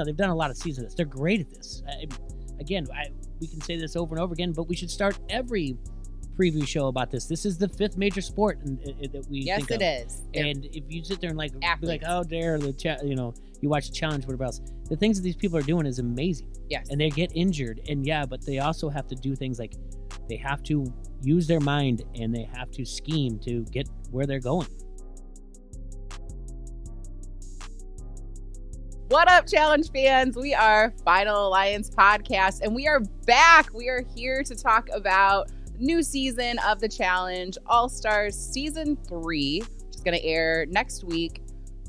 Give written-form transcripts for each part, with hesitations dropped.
they've done a lot of seasons of this. They're great at this. We can say this over and over again, but we should start every preview show about this. This is the fifth major sport that we yes, think it of. is. And if you sit there and Athletes. be like, oh, dare you watch the challenge, whatever else, the things that these people are doing is amazing. Yes. And they get injured, but they also have to do things like they have to use their mind and they have to scheme to get where they're going. What up, Challenge fans? We are Final Alliance Podcast, and we are back. We are here to talk about new season of the Challenge, All-Stars Season 3, which is going to air next week,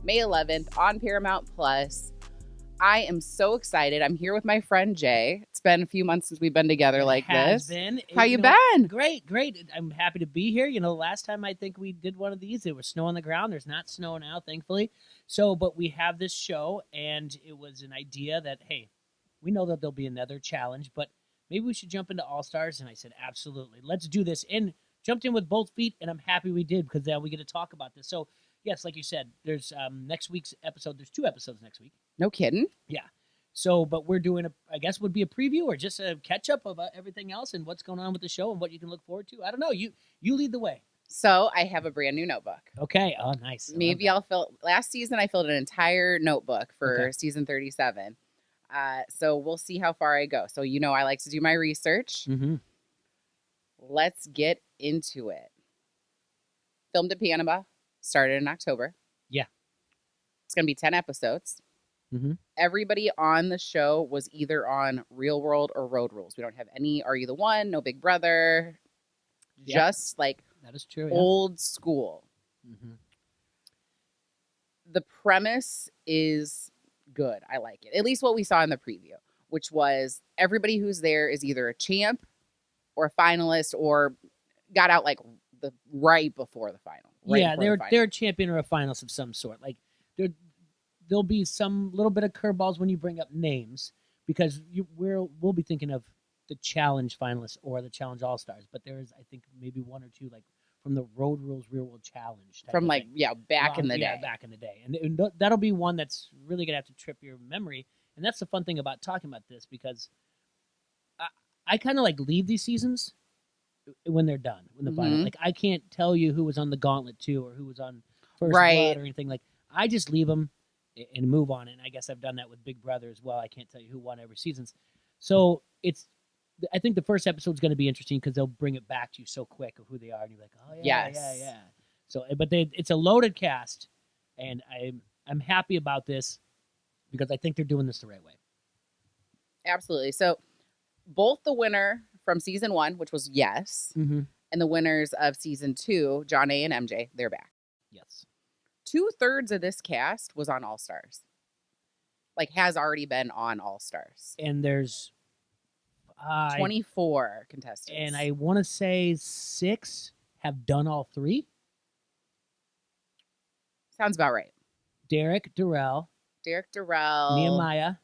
May 11th on Paramount Plus. I am so excited. I'm here with my friend Jay. It's been a few months since we've been together like this. How you been? Great. I'm happy to be here. Last time I think we did one of these, there was snow on the ground. There's not snow now, thankfully. But we have this show, and it was an idea that, hey, we know that there'll be another challenge, but maybe we should jump into All-Stars. And I said, absolutely. Let's do this. And jumped in with both feet, and I'm happy we did because now we get to talk about this. So, yes, like you said, there's next week's episode. There's 2 episodes next week. No kidding. Yeah. So, but we're doing I guess would be a preview or just a catch up of everything else and what's going on with the show and what you can look forward to. I don't know. You lead the way. So I have a brand new notebook. Okay. Oh, nice. Maybe I'll fill. Last season, I filled an entire notebook for season 37. So we'll see how far I go. So, I like to do my research. Mm-hmm. Let's get into it. Filmed in Panama. Started in October. Yeah. It's going to be 10 episodes. Mm-hmm. Everybody on the show was either on Real World or Road Rules. We don't have any Are You the One? No Big Brother. Yeah. Just like that is true. Old school. Mm-hmm. The premise is good. I like it. At least what we saw in the preview, which was everybody who's there is either a champ or a finalist or got out like right before the final. They're a champion or a finalist of some sort. Like there'll be some little bit of curveballs when you bring up names because we'll be thinking of the challenge finalists or the challenge all-stars, but there's I think maybe 1 or 2 like from the Road Rules Real World Challenge from back in the day. Back in the day, and that'll be one that's really gonna have to trip your memory. And that's the fun thing about talking about this because I kind of like leave these seasons when they're done, when the final. Like I can't tell you who was on the Gauntlet 2 or who was on First Blood or anything. Like I just leave them and move on. And I guess I've done that with Big Brother as well. I can't tell you who won every season. So I think the first episode is going to be interesting because they'll bring it back to you so quick of who they are, and you're like, oh yeah, yeah. So, but it's a loaded cast, and I'm happy about this because I think they're doing this the right way. Absolutely. So, both the winner from season 1, which was Yes, and the winners of season 2, John A. and MJ, they're back. Yes. 2/3 of this cast was on All Stars. Like has already been on All Stars, and there's 24 contestants. And I want to say 6 have done all 3. Sounds about right. Derek Durrell. Nehemiah.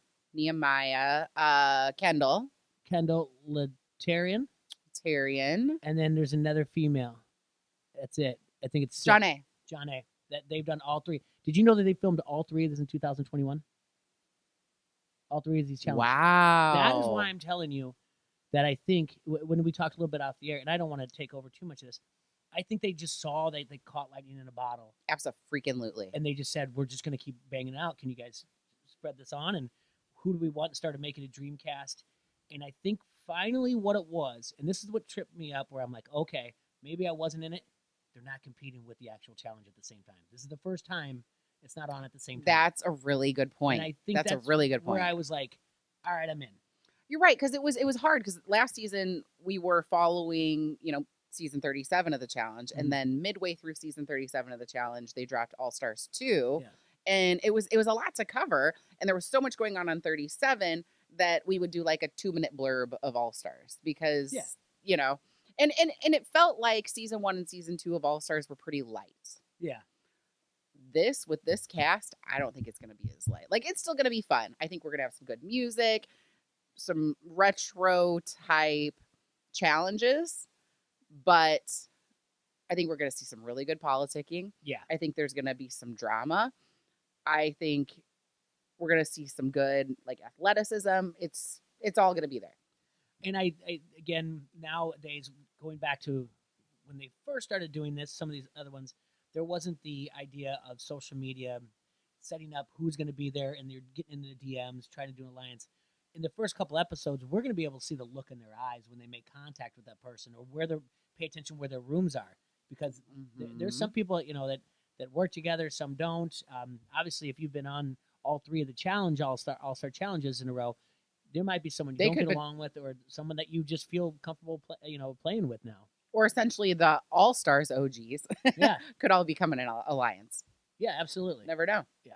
Kendall. Letarian. And then there's another female. That's it. I think it's John A. That they've done all 3. Did you know that they filmed all 3 of this in 2021? All 3 of these challenges. Wow. That is why I'm telling you that I think when we talked a little bit off the air, and I don't want to take over too much of this, I think they just saw they caught lightning in a bottle. Absolutely. And they just said, we're just going to keep banging out. Can you guys spread this on? And who do we want? And started making a dream cast. And I think finally what it was, and this is what tripped me up, where I'm like, okay, maybe I wasn't in it. They're not competing with the actual challenge at the same time. This is the first time it's not on at the same time. That's a really good point. And I think that's a really good point. Where I was like, all right, I'm in. You're right, because it was hard because last season we were following, season 37 of the challenge, and then midway through season 37 of the challenge, they dropped All Stars 2, and it was a lot to cover, and there was so much going on 37 that we would do like a 2-minute blurb of All Stars because and it felt like season 1 and season 2 of All Stars were pretty light. Yeah. With this cast, I don't think it's going to be as light. Like, it's still going to be fun. I think we're going to have some good music, some retro type challenges, but I think we're going to see some really good politicking. Yeah. I think there's going to be some drama. I think We're going to see some good like athleticism. It's all going to be there. And I again, nowadays, going back to when they first started doing this, some of these other ones, there wasn't the idea of social media setting up who's going to be there, and they're getting into the DMs, trying to do an alliance. In the first couple episodes, we're going to be able to see the look in their eyes when they make contact with that person, or where they're pay attention where their rooms are, because there's some people that work together, some don't. Obviously, if you've been on all three of the all-star challenges in a row, there might be someone you don't get along with, or someone that you just feel comfortable playing with now. Or essentially the All-Stars OGs Yeah. could all become an alliance. Yeah, absolutely. Never know. Yeah.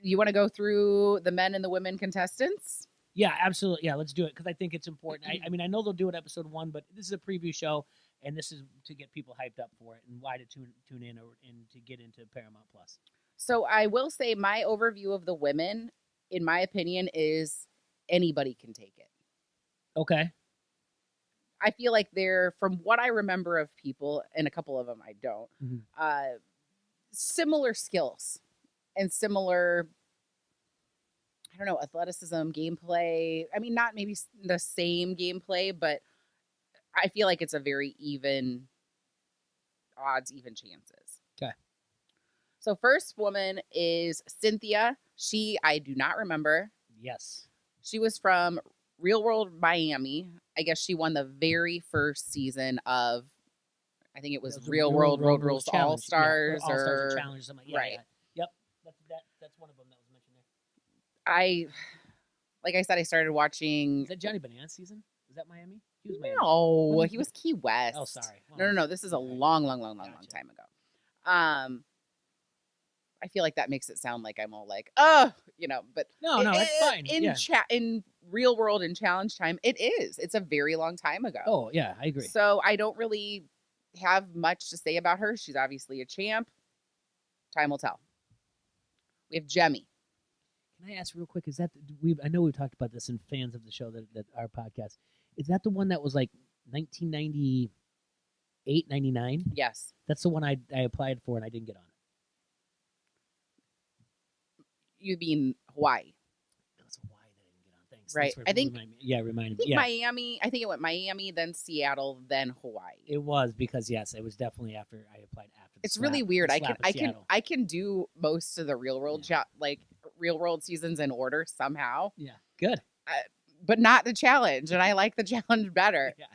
You want to go through the men and the women contestants? Yeah, absolutely. Yeah, let's do it, because I think it's important. I mean, I know they'll do it episode 1, but this is a preview show, and this is to get people hyped up for it and why to tune in and to get into Paramount Plus. So I will say my overview of the women, in my opinion, is anybody can take it. Okay. I feel like they're, from what I remember of people, and a couple of them I don't, similar skills and similar, I don't know, athleticism, gameplay. I mean, not maybe the same gameplay, but I feel like it's a very even odds, even chances. Okay. So first woman is Cynthia. I do not remember. Yes. She was from Real World Miami. I guess she won the very first season of, I think it was Real World Road Rules All Stars, All Stars or Challenge, something like that. Right. Yeah. Yep. That's one of them that was mentioned there. Like I said, I started watching. Is that Johnny Bananas season? Is that Miami? He was Miami. No, he was Key West. Oh, sorry. Well, no. This is a long time ago. I feel like that makes it sound like I'm all like, but no, it's fine. In real world and challenge time, it is. It's a very long time ago. Oh yeah, I agree. So I don't really have much to say about her. She's obviously a champ. Time will tell. We have Jemmy. Can I ask real quick? Is that I know we've talked about this in fans of the show that our podcast. Is that the one that was like 1998, 99? Yes, that's the one I applied for and I didn't get on. You mean Hawaii? That's Hawaii that I didn't get on. Thanks. Right. I think. Remind me. Miami. I think it went Miami, then Seattle, then Hawaii. It was because yes, it was definitely after I applied after. It's really weird. I can do most of the real world real world seasons in order somehow. Yeah. Good. But not the challenge, and I like the challenge better. Yeah.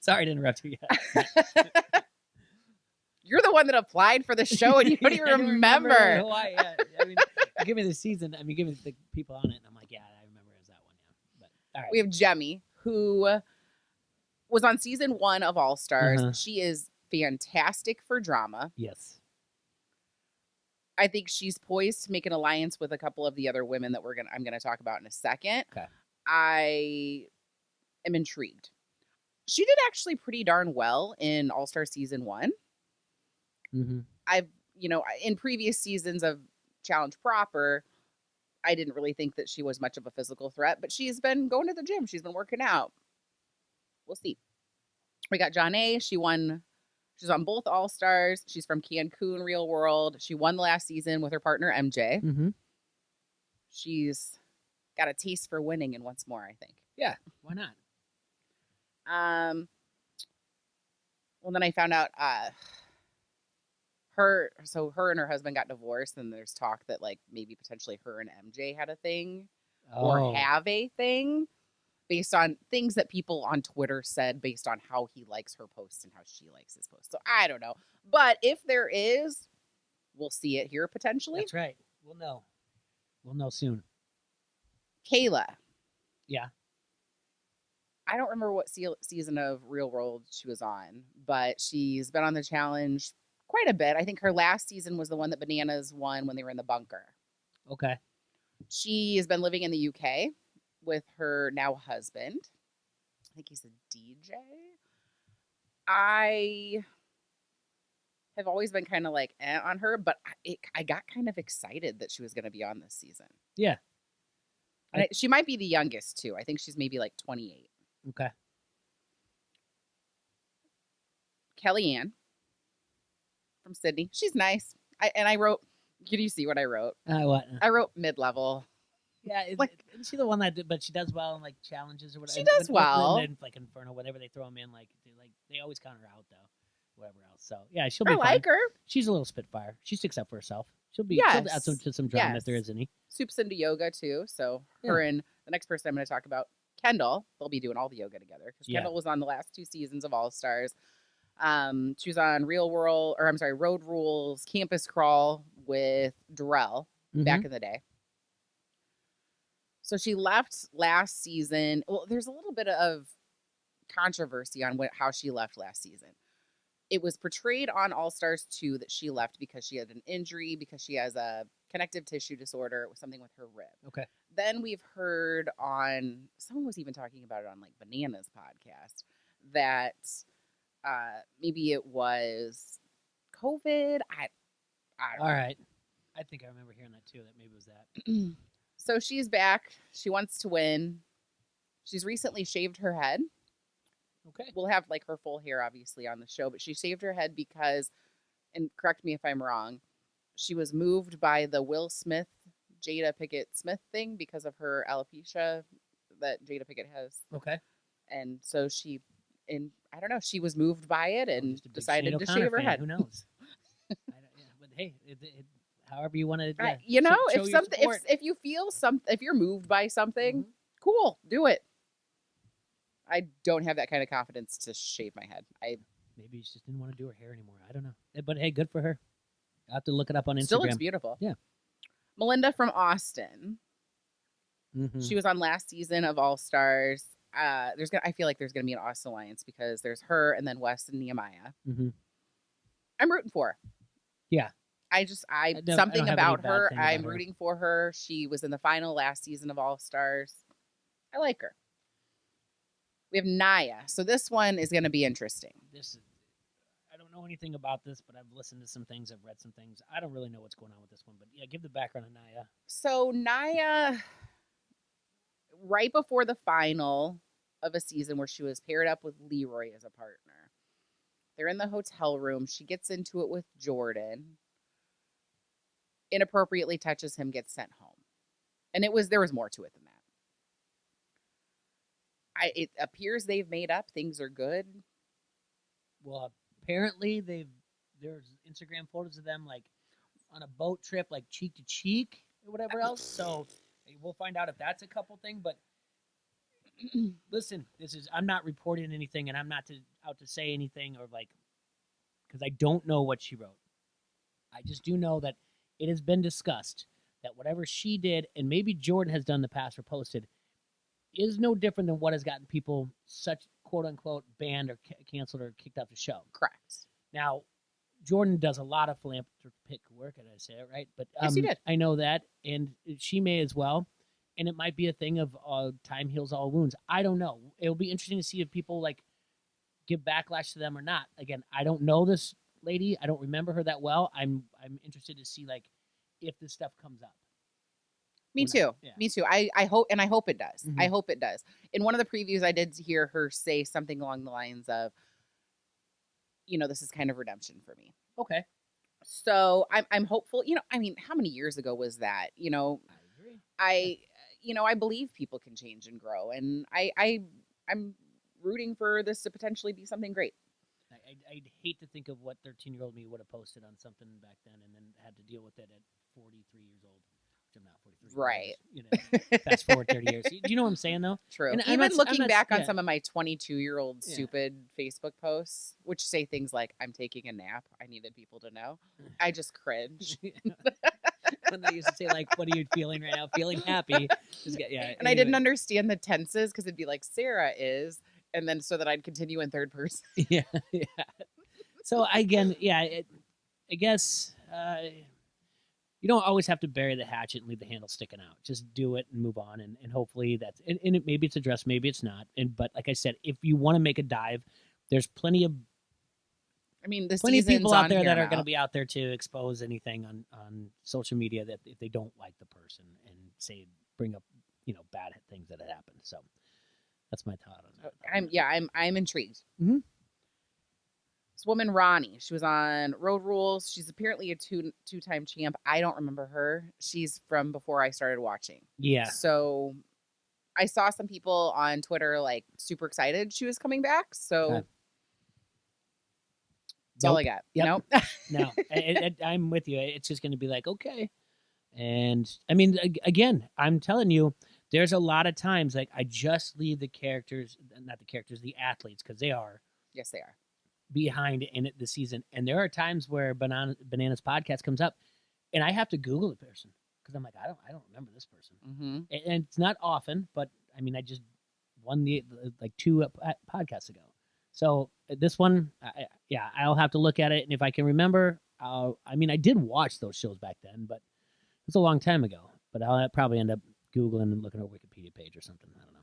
Sorry to interrupt you. You're the one that applied for the show, and you don't even remember. Hawaii, yeah. I mean, give me the season. I mean, give me the people on it, and I'm like, yeah, I remember it was that one. Yeah. But all right. We have Jemmy, who was on season 1 of All Stars. She is fantastic for drama. Yes. I think she's poised to make an alliance with a couple of the other women that I'm gonna talk about in a second. Okay. I am intrigued. She did actually pretty darn well in All Star season 1. I've, in previous seasons of Challenge proper, I didn't really think that she was much of a physical threat, but she's been going to the gym. She's been working out. We'll see. We got Janae. She's on both All Stars. She's from Cancun Real World. She won the last season with her partner, MJ. She's got a taste for winning and once more, I think. Yeah, why not? Well, then I found out her and her husband got divorced, and there's talk that like maybe potentially her and MJ had a thing or have a thing based on things that people on Twitter said based on how he likes her posts and how she likes his posts. So I don't know. But if there is, we'll see it here potentially. That's right. We'll know. We'll know soon. Kayla. Yeah. I don't remember what season of Real World she was on, but she's been on the challenge quite a bit. I think her last season was the one that Bananas won when they were in the bunker. Okay. She has been living in the UK with her now husband. I think he's a DJ. I have always been kind of like on her, but I got kind of excited that she was going to be on this season. Yeah. She might be the youngest, too. I think she's maybe like 28. Okay. Kellyanne from Sydney. She's nice. I wrote, can you see what I wrote? What? I wrote mid-level. Yeah, isn't she the one that? But she does well in like challenges or whatever. She does well. And like Inferno, whenever they throw them in, they always count her out though. Whatever else. So yeah, she'll be. I like her. She's a little spitfire. She sticks up for herself. She'll add some drama if there is any. Soup's into yoga too. So her and the next person I'm going to talk about, Kendall, they'll be doing all the yoga together because Kendall was on the last 2 seasons of All Stars. She was on Road Rules, Campus Crawl with Darrell back in the day. So she left last season. Well, there's a little bit of controversy on how she left last season. It was portrayed on All Stars 2 that she left because she had an injury, because she has a connective tissue disorder. It was something with her rib. Okay. Then we've heard someone was even talking about it on like Bananas podcast, that maybe it was COVID. I don't know. All right. I think I remember hearing that too, that maybe it was that. So she's back. She wants to win. She's recently shaved her head. Okay. We'll have like her full hair obviously on the show, but she shaved her head because, and correct me if I'm wrong, she was moved by the Will Smith, Jada Pinkett Smith thing because of her alopecia that Jada Pinkett has. Okay. And so she was moved by it and decided to shave her head. Who knows? But hey, however you want to. If you feel if you're moved by something, cool, do it. I don't have that kind of confidence to shave my head. Maybe she just didn't want to do her hair anymore. I don't know. But hey, good for her. I'll have to look it up on Instagram. Still looks beautiful. Yeah. Melinda from Austin. She was on last season of All Stars. I feel like there's gonna be an Austin alliance because there's her and then Wes and Nehemiah. I'm rooting for her. Yeah. Something about her. I'm rooting for her. She was in the final last season of All Stars. I like her. We have Naya. So this one is going to be interesting. I don't know anything about this, but I've listened to some things. I've read some things. I don't really know what's going on with this one, but yeah, give the background on Naya. So Naya, right before the final of a season where she was paired up with Leroy as a partner, they're in the hotel room. She gets into it with Jordan. Inappropriately touches him, gets sent home. And there was more to it than that. It appears they've made up. Things are good. Well, apparently there's Instagram photos of them like on a boat trip, like cheek to cheek or whatever else. So we'll find out if that's a couple thing. But listen, I'm not reporting anything, and I'm not out to say anything or because I don't know what she wrote. I just do know that it has been discussed that whatever she did, and maybe Jordan has done in the past or posted, is no different than what has gotten people such quote-unquote banned or canceled or kicked off the show. Correct. Now, Jordan does a lot of philanthropic work, did I say it right? But yes, you did. I know that, and she may as well. And it might be a thing of time heals all wounds. I don't know. It'll be interesting to see if people give backlash to them or not. Again, I don't know this lady. I don't remember her that well. I'm interested to see if this stuff comes up. Me too. Yeah. Me too. I hope it does. I hope it does. In one of the previews, I did hear her say something along the lines of, this is kind of redemption for me. Okay. So I'm hopeful. How many years ago was that? I agree. I believe people can change and grow, and I'm rooting for this to potentially be something great. I'd hate to think of what 13-year-old me would have posted on something back then and then had to deal with it at 43 years old. I'm not 43. Right. Fast forward 30 years. Do you know what I'm saying, though? True. And even looking back on some of my 22-year-old stupid Facebook posts, which say things like, I'm taking a nap, I needed people to know, I just cringe. When they used to say, what are you feeling right now? Feeling happy. And I didn't understand the tenses because it'd be like, Sarah is, and then so that I'd continue in third person. Yeah. So, again, I guess... you don't always have to bury the hatchet and leave the handle sticking out. Just do it and move on, and hopefully that's and maybe it's addressed, maybe it's not. But like I said, if you want to make a dive, there's plenty of people out there that are going to be out there to expose anything on social media that if they don't like the person and bring up bad things that have happened. So that's my thought on that. I'm intrigued. Mm-hmm. This woman, Ronnie, she was on Road Rules. She's apparently a two-time champ. I don't remember her. She's from before I started watching. Yeah. So I saw some people on Twitter like super excited she was coming back. So that's all I got. Yep. Nope. No, I'm with you. It's just going to be like, okay. And I mean, again, I'm telling you, there's a lot of times like I just leave the characters, not the characters, the athletes, because they are. Yes, they are. Behind in it this season. And there are times where Bananas podcast comes up and I have to Google the person because I'm like, I don't remember this person. Mm-hmm. And it's not often, but I mean, I just won the like 2 podcasts ago. So this one, I'll have to look at it. And if I can remember, I mean, I did watch those shows back then, but it's a long time ago. But I'll probably end up Googling and looking at a Wikipedia page or something. I don't know.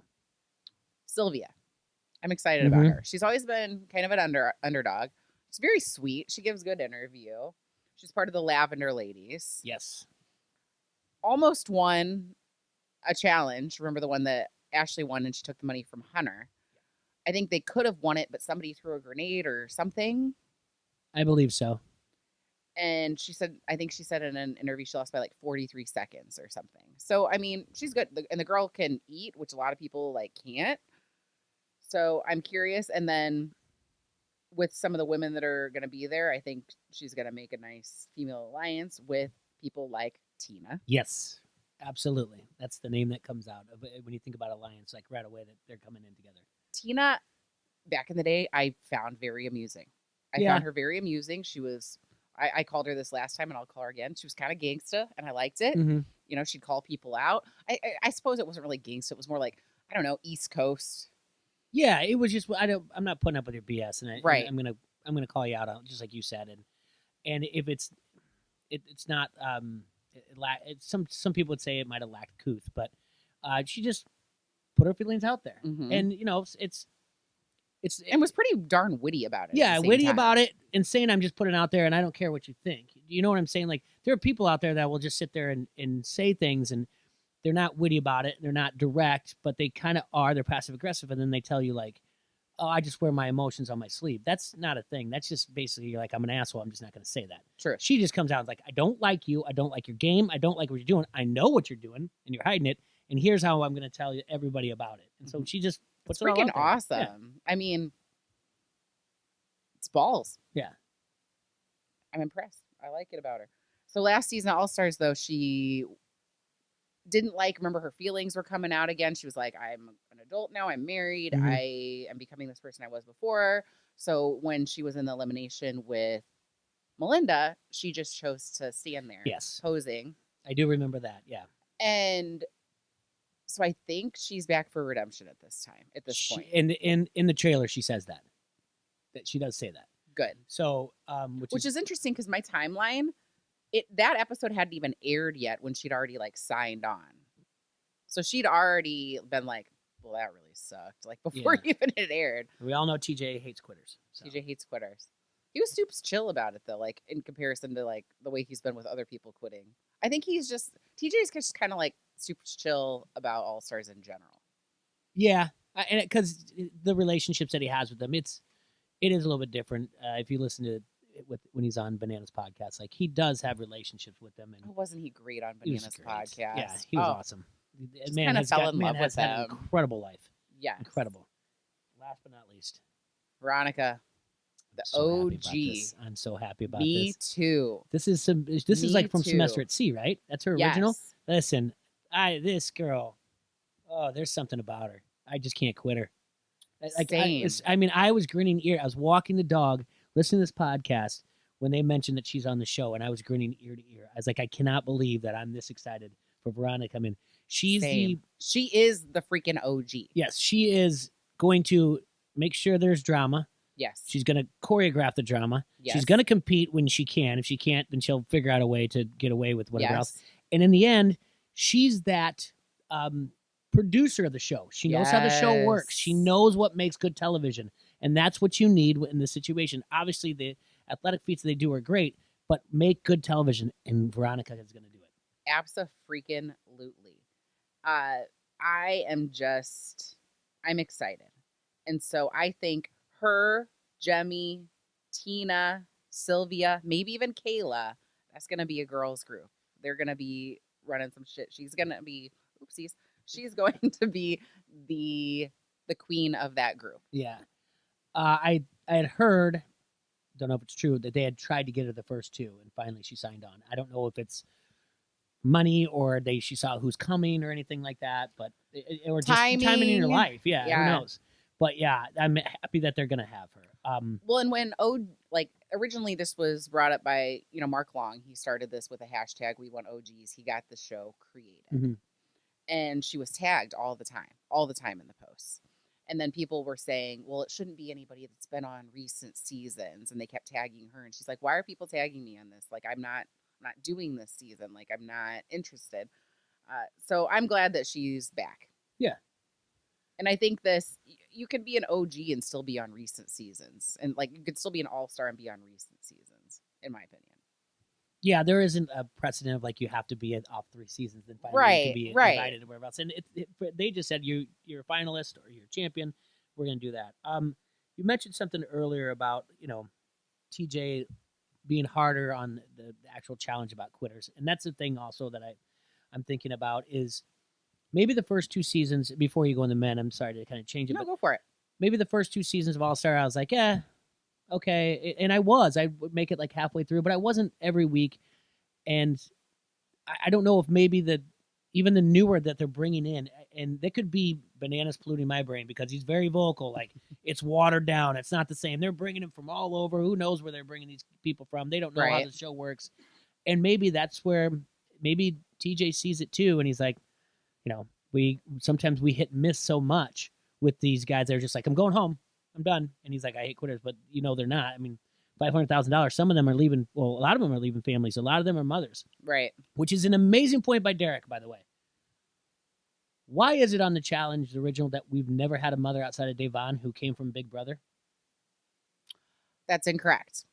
Sylvia. I'm excited about her. She's always been kind of an underdog. She's very sweet. She gives good interview. She's part of the Lavender Ladies. Yes. Almost won a challenge. Remember the one that Ashley won and she took the money from Hunter? I think they could have won it, but somebody threw a grenade or something. I believe so. And I think she said in an interview she lost by like 43 seconds or something. So, I mean, she's good. And the girl can eat, which a lot of people like can't. So I'm curious. And then with some of the women that are going to be there, I think she's going to make a nice female alliance with people like Tina. Yes, absolutely. That's the name that comes out of it when you think about alliance, like right away that they're coming in together. Tina, back in the day, I found very amusing. I found her very amusing. She was, I called her this last time and I'll call her again. She was kind of gangsta and I liked it. Mm-hmm. You know, she'd call people out. I suppose it wasn't really gangsta. It was more like, I don't know, East Coast. Yeah, it was just I'm not putting up with your BS, and right. I'm gonna call you out on just like you said, and if it's not some people would say it might have lacked couth, but she just put her feelings out there, and you know it's and was pretty darn witty about it. Yeah, witty about it, and saying I'm just putting it out there, and I don't care what you think. You know what I'm saying? Like there are people out there that will just sit there and say things and. They're not witty about it. They're not direct, but they kind of are. They're passive aggressive, and then they tell you like, "Oh, I just wear my emotions on my sleeve." That's not a thing. That's just basically like I'm an asshole. I'm just not going to say that. True. She just comes out like, "I don't like you. I don't like your game. I don't like what you're doing. I know what you're doing, and you're hiding it. And here's how I'm going to tell you everybody about it." And so she just puts it all out there. Freaking awesome. Yeah. I mean, it's balls. Yeah, I'm impressed. I like it about her. So last season All Stars, though, she didn't remember her feelings were coming out again. She was like, I'm an adult now. I'm married. I am becoming this person I was before. So when she was in the elimination with Melinda, she just chose to stand there. Yes. Posing. I do remember that. Yeah. And so I think she's back for redemption at this point. In the trailer, she says that she does say that. Good. So, which is interesting because my timeline, that episode hadn't even aired yet when she'd already signed on. So she'd already been like, well, that really sucked. Before even it aired. We all know TJ hates quitters. So. TJ hates quitters. He was super chill about it though, in comparison to the way he's been with other people quitting. I think TJ's just kind of super chill about All Stars in general. Yeah. And because the relationships that he has with them, it is a little bit different. If you listen to when he's on Bananas podcast, he does have relationships with them. And wasn't he great on Bananas podcast? Yeah, he was awesome. Man kind of fell in love with him. An incredible life. Yeah, incredible. Last but not least, Veronica, the OG. I'm so happy about this. Me too. This is from Semester at Sea, right? That's her original. Listen, this girl. Oh, there's something about her. I just can't quit her. Same. I was grinning ear. I was walking the dog, listening to this podcast when they mentioned that she's on the show, and I was grinning ear to ear. I was like, I cannot believe that I'm this excited for Veronica to come in. She is the freaking OG. Yes, she is going to make sure there's drama. Yes. She's going to choreograph the drama. Yes. She's going to compete when she can. If she can't, then she'll figure out a way to get away with whatever else. And in the end, she's that producer of the show. She knows how the show works. She knows what makes good television. And that's what you need in this situation. Obviously, the athletic feats they do are great, but make good television, and Veronica is going to do it. Abso-freaking-lutely. I'm excited. And so I think her, Jemmye, Tina, Sylvia, maybe even Kayla. That's going to be a girls group. They're going to be running some shit. She's going to be, oopsies, she's going to be the queen of that group. Yeah. I had heard, don't know if it's true, that they had tried to get her the first two, and finally she signed on. I don't know if it's money or she saw who's coming or anything like that, but or just timing in your life. Yeah, who knows? But yeah, I'm happy that they're gonna have her. Well, and when originally this was brought up by Mark Long, he started this with a hashtag We Want OGs. He got the show created, and she was tagged all the time in the posts. And then people were saying, well, it shouldn't be anybody that's been on recent seasons, and they kept tagging her, and she's like, why are people tagging me on this? Like, I'm not doing this season. Like, I'm not interested. So I'm glad that she's back. Yeah. And I think you can be an OG and still be on recent seasons. And, like, you could still be an all-star and be on recent seasons, in my opinion. Yeah, there isn't a precedent of, like, you have to be off 3 seasons and finally you can be invited or wherever else. And they just said you're a finalist or you're a champion. We're going to do that. You mentioned something earlier about, TJ being harder on the actual challenge about quitters. And that's the thing also that I'm thinking about is maybe the first 2 seasons, before you go in the men, I'm sorry to kind of change it. No, go for it. Maybe the first 2 seasons of All-Star, I was like, yeah, okay. And I would make it like halfway through, but I wasn't every week. And I don't know if maybe even the newer that they're bringing in, and they could be bananas polluting my brain because he's very vocal. Like, it's watered down. It's not the same. They're bringing him from all over. Who knows where they're bringing these people from? They don't know how the show works. And maybe that's where maybe TJ sees it too. And he's like, sometimes we hit and miss so much with these guys. They're just like, I'm going home. I'm done. And he's like, I hate quitters, but they're not. I mean, $500,000. Some of them are leaving. Well, a lot of them are leaving families. A lot of them are mothers. Right. Which is an amazing point by Derek, by the way. Why is it on the challenge, the original, that we've never had a mother outside of Devon who came from Big Brother? That's incorrect.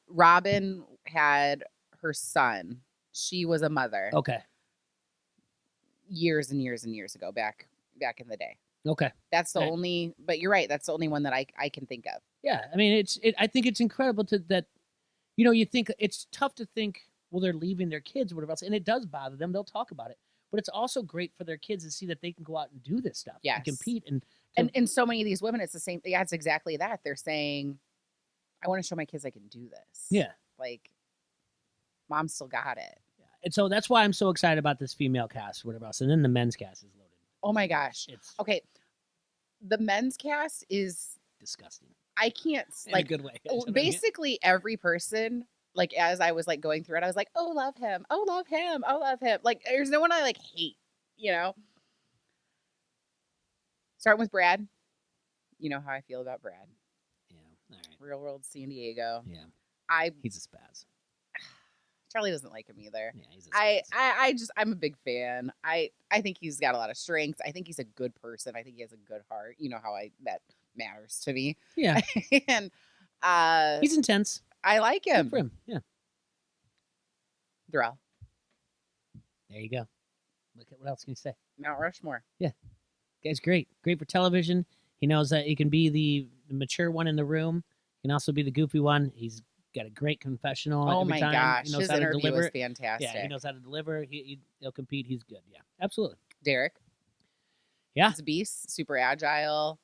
Robin had her son. She was a mother. Okay. Years and years and years ago, back in the day. Okay. That's the only, but you're right. That's the only one that I can think of. Yeah. I mean, I think it's incredible that, you think it's tough to think, well, they're leaving their kids or whatever else. And it does bother them. They'll talk about it, but it's also great for their kids to see that they can go out and do this stuff. Yes. And compete. And so many of these women, it's the same. Yeah, it's exactly that. They're saying, I want to show my kids I can do this. Yeah. Like, mom still got it. Yeah. And so that's why I'm so excited about this female cast, whatever else. And then the men's cast is loaded. Oh my gosh. Okay. The men's cast is disgusting. I can't, in a good way. Basically every person, like, as I was like going through it, I was like, oh, love him. Oh, love him. Oh, love him. Like, there's no one I like hate, Starting with Brad. You know how I feel about Brad. Yeah. All right. Real World San Diego. Yeah. He's a spaz. Charlie doesn't like him either. Yeah, he's a I'm a big fan. I think he's got a lot of strengths. I think he's a good person. I think he has a good heart. You know how that matters to me. Yeah. And he's intense. I like him. Good for him. Yeah. Darrell. There you go. What else can you say? Mount Rushmore. Yeah. Guy's great. Great for television. He knows that he can be the mature one in the room. He can also be the goofy one. He's got a great confessional. Oh every my time. gosh, he knows his how to interview deliver. was fantastic. Yeah, he knows how to deliver. He'll compete. He's good. Yeah, absolutely. Derek. Yeah, he's a beast. Super agile.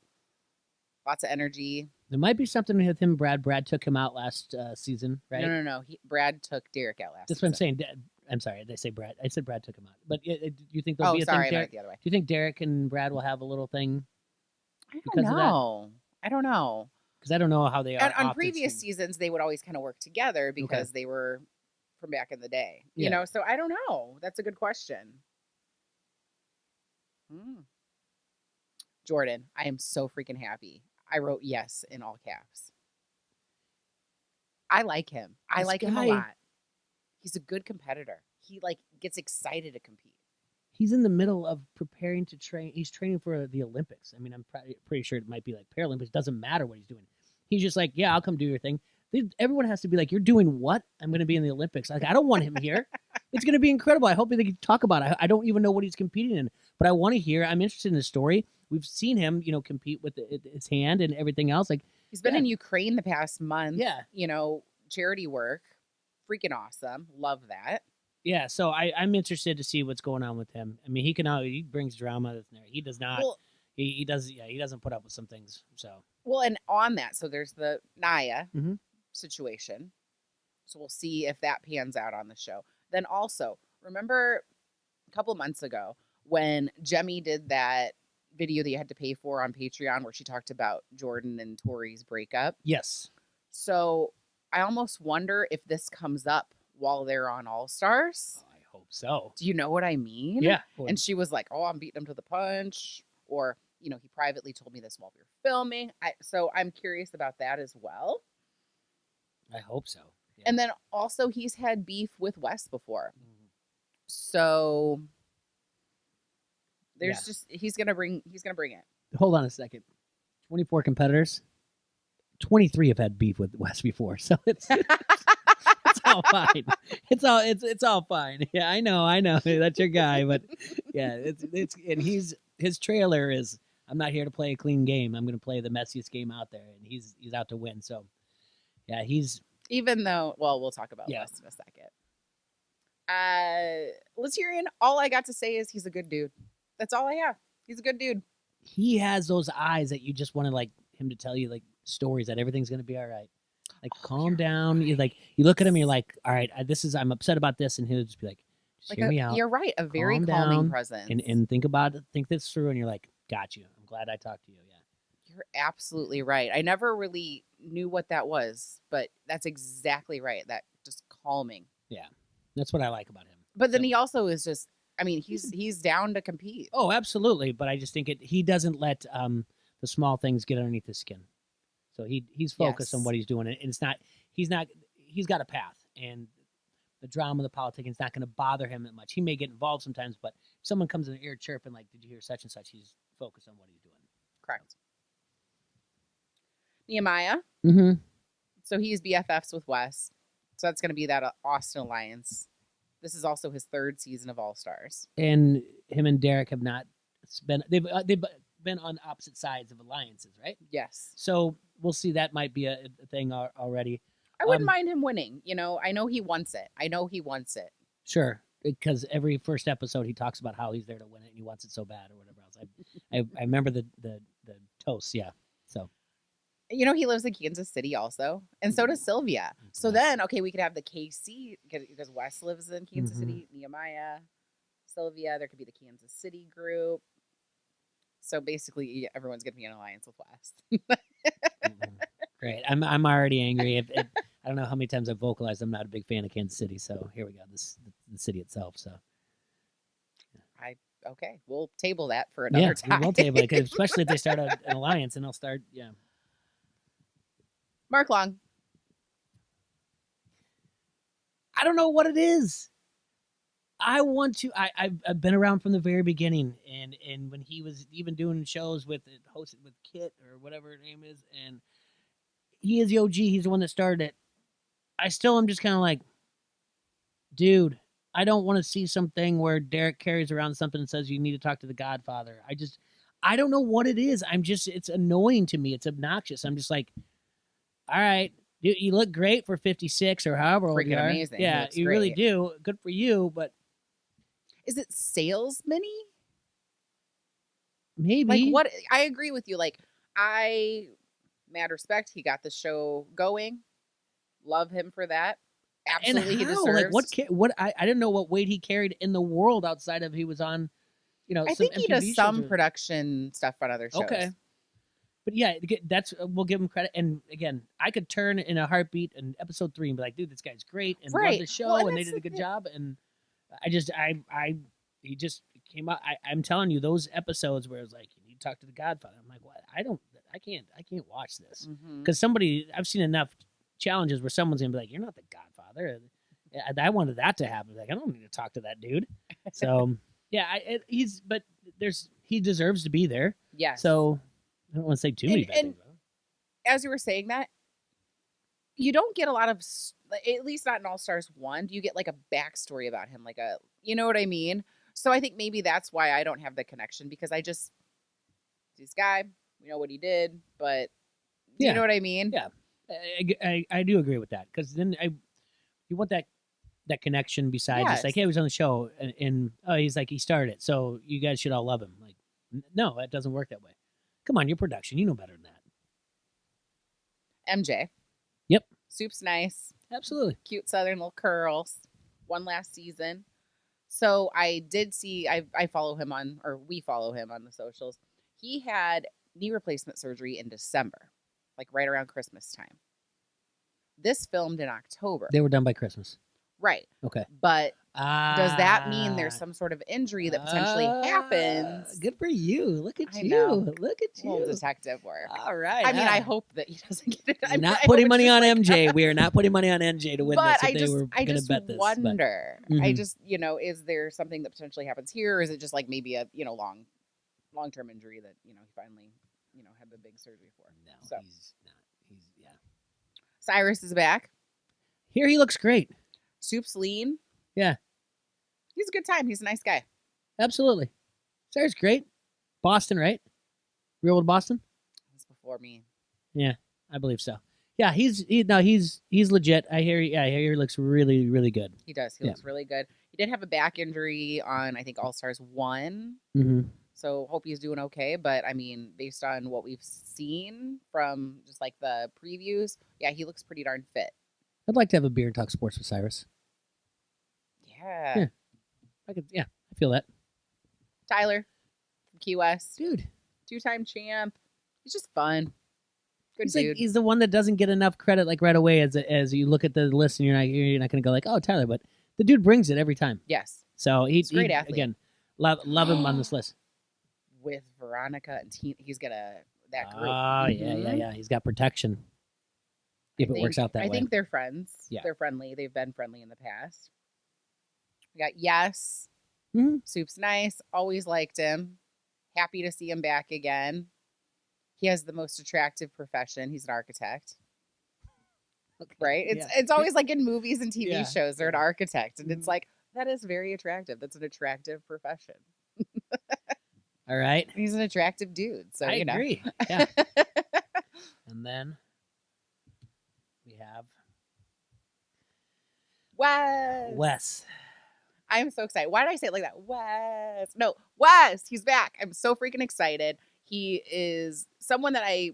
Lots of energy. There might be something with him. Brad took him out last season, right? No. Brad took Derek out last. That's what I'm saying. I'm sorry. Did I say Brad? I said Brad took him out. But do you think there'll be a thing? Derek, the other way. Do you think Derek and Brad will have a little thing? I don't know. Because I don't know how they are. On previous seasons, they would always kind of work together because they were from back in the day. You know, so I don't know. That's a good question. Jordan, I am so freaking happy. I wrote yes in all caps. I like him. I like him a lot. He's a good competitor. He gets excited to compete. He's in the middle of preparing to train. He's training for the Olympics. I mean, I'm pretty sure it might be like Paralympics. It doesn't matter what he's doing. He's just like, yeah, I'll come do your thing. Everyone has to be like, you're doing what? I'm going to be in the Olympics. Like, I don't want him here. It's going to be incredible. I hope they can talk about it. I don't even know what he's competing in, but I want to hear. I'm interested in his story. We've seen him, compete with his hand and everything else. Like, He's been in Ukraine the past month. Yeah. Charity work. Freaking awesome. Love that. Yeah, so I'm interested to see what's going on with him. I mean, he brings drama that's there. He does not. Well, he doesn't put up with some things. So well, and on that, so there's the Naya Mhm. situation. So we'll see if that pans out on the show. Then also, remember a couple months ago when Jemmy did that video that you had to pay for on Patreon where she talked about Jordan and Tori's breakup? yes, So I almost wonder if this comes up while they're on All Stars. I hope so. Do you know what I mean? Yeah. And she was like, "Oh, I'm beating him to the punch," or he privately told me this while we were filming. So I'm curious about that as well. I hope so. Yeah. And then also he's had beef with Wes before. Mhm. So there's just he's gonna bring it. Hold on a second. 24 competitors. 23 have had beef with Wes before, so it's all fine. It's all fine. Yeah, I know. That's your guy, but yeah, it's and his trailer is I'm not here to play a clean game. I'm going to play the messiest game out there, and he's out to win. So yeah, even though we'll talk about Wes in a second. Lyterian, all I got to say is he's a good dude. That's all I have. He's a good dude. He has those eyes that you just want to like him to tell you like stories that everything's going to be all right. Like calm down. Right. You look at him, you're like, all right, I'm upset about this, and he'll just be like, hear me out. You're right. A very calming presence. And think this through, and you're like, got you. I'm glad I talked to you. Yeah. You're absolutely right. I never really knew what that was, but that's exactly right. That just calming. Yeah. That's what I like about him. But then he also is just, I mean, he's down to compete. Oh, absolutely. But I just think he doesn't let the small things get underneath his skin. So he's focused on what he's doing. And he's got a path. And the drama, the politics is not going to bother him that much. He may get involved sometimes, but if someone comes in the ear chirping like, did you hear such and such? He's focused on what he's doing. Correct. Nehemiah. Mm-hmm. So he's BFFs with Wes. So that's going to be that Austin alliance. This is also his third season of All Stars. And him and Derek have not been they've been on opposite sides of alliances, right? Yes. So we'll see. That might be a thing already. I wouldn't mind him winning. I know he wants it. Sure. Because every first episode he talks about how he's there to win it and he wants it so bad or whatever else. I remember the toast. Yeah. So. He lives in Kansas City also. And so does Sylvia. So then, okay, we could have the KC because Wes lives in Kansas City, Nehemiah, Sylvia. There could be the Kansas City group. So basically, everyone's going to be in alliance with Wes. Great. I'm already angry. I don't know how many times I've vocalized I'm not a big fan of Kansas City. So here we go. The city itself. So. Okay, we'll table that for another time. We'll table it, especially if they start an alliance, and they'll start, Mark Long. I don't know what it is. I've been around from the very beginning, and when he was even doing shows hosted with Kit or whatever her name is, and he is the OG. He's the one that started it. I still am just kind of like, dude, I don't want to see something where Derek carries around something and says you need to talk to the Godfather. I don't know what it is. It's annoying to me. It's obnoxious. I'm just like, all right, dude, you look great for 56 or however old you are. Amazing. Yeah, you really do. Good for you, but is it salesman-y? Maybe. Like what? I agree with you. Like mad respect. He got the show going. Love him for that. Absolutely, and he deserves. Like what? I didn't know what weight he carried in the world outside of he was on. I think he does some production stuff on other shows. Okay. But yeah, we'll give him credit. And again, I could turn in a heartbeat in episode 3 and be like, dude, this guy's great and love the show and they did a good job. And he just came out. I'm telling you, those episodes where it's like, you need to talk to the Godfather. I'm like, what? I can't watch this because I've seen enough challenges where someone's gonna be like, you're not the Godfather. I wanted that to happen. Like, I don't need to talk to that dude. So yeah, he deserves to be there. Yeah. So. I don't want to say too many bad things. As you were saying that, you don't get a lot of, at least not in All Stars 1, do you get like a backstory about him? Like you know what I mean? So I think maybe that's why I don't have the connection because this guy, we know what he did, but Do you know what I mean? Yeah, I do agree with that, because then you want that connection besides just like, hey, he was on the show, and oh, he's like, he started it, so you guys should all love him. Like, no, it doesn't work that way. Come on, your production, you know better than that. MJ. Yep. Soup's nice. Absolutely. Cute southern little curls. One last season. So I did see, I follow him on, or we follow him on the socials. He had knee replacement surgery in December, like right around Christmas time. This filmed in October. They were done by Christmas. Right. Okay. But does that mean there's some sort of injury that potentially happens? Good for you. Look at I you. know. Look at you. Little detective work. All right. I mean, I hope that he doesn't get it. We're not putting money on MJ. We are not putting money on MJ to win this. I just wonder. But, I just, is there something that potentially happens here? Or is it just like maybe a, long-term injury that, he finally, had the big surgery for? No, so. he's not. Yeah. Cyrus is back. Here he looks great. Soup's lean. Yeah. He's a good time. He's a nice guy. Absolutely. Cyrus great. Boston, right? Real World Boston? He's before me. Yeah, I believe so. Yeah, he's legit. I hear he looks really, really good. He does. He looks really good. He did have a back injury on, I think, All Stars 1. Mm-hmm. So hope he's doing okay. But I mean, based on what we've seen from just like the previews, yeah, he looks pretty darn fit. I'd like to have a beer and talk sports with Cyrus. Yeah. I feel that. Tyler from Key West. Dude. 2-time champ. He's just fun. Good dude. He's the one that doesn't get enough credit like right away as you look at the list, and you're not going to go like, oh, Tyler, but the dude brings it every time. Yes. So he's a great athlete. Again, love him on this list. With Veronica and Tina, he's got that group. Oh, yeah. He's got protection. If it works out that way. I think they're friends. Yeah. They're friendly. They've been friendly in the past. We got Yes. Mm-hmm. Soup's nice. Always liked him. Happy to see him back again. He has the most attractive profession. He's an architect. Okay. Right? It's always like in movies and TV shows, they're an architect. And it's like, that is very attractive. That's an attractive profession. All right. He's an attractive dude. So, I agree. Yeah. And then we have Wes. I'm so excited. Why did I say it like that? Wes. No, Wes. He's back. I'm so freaking excited. He is someone that I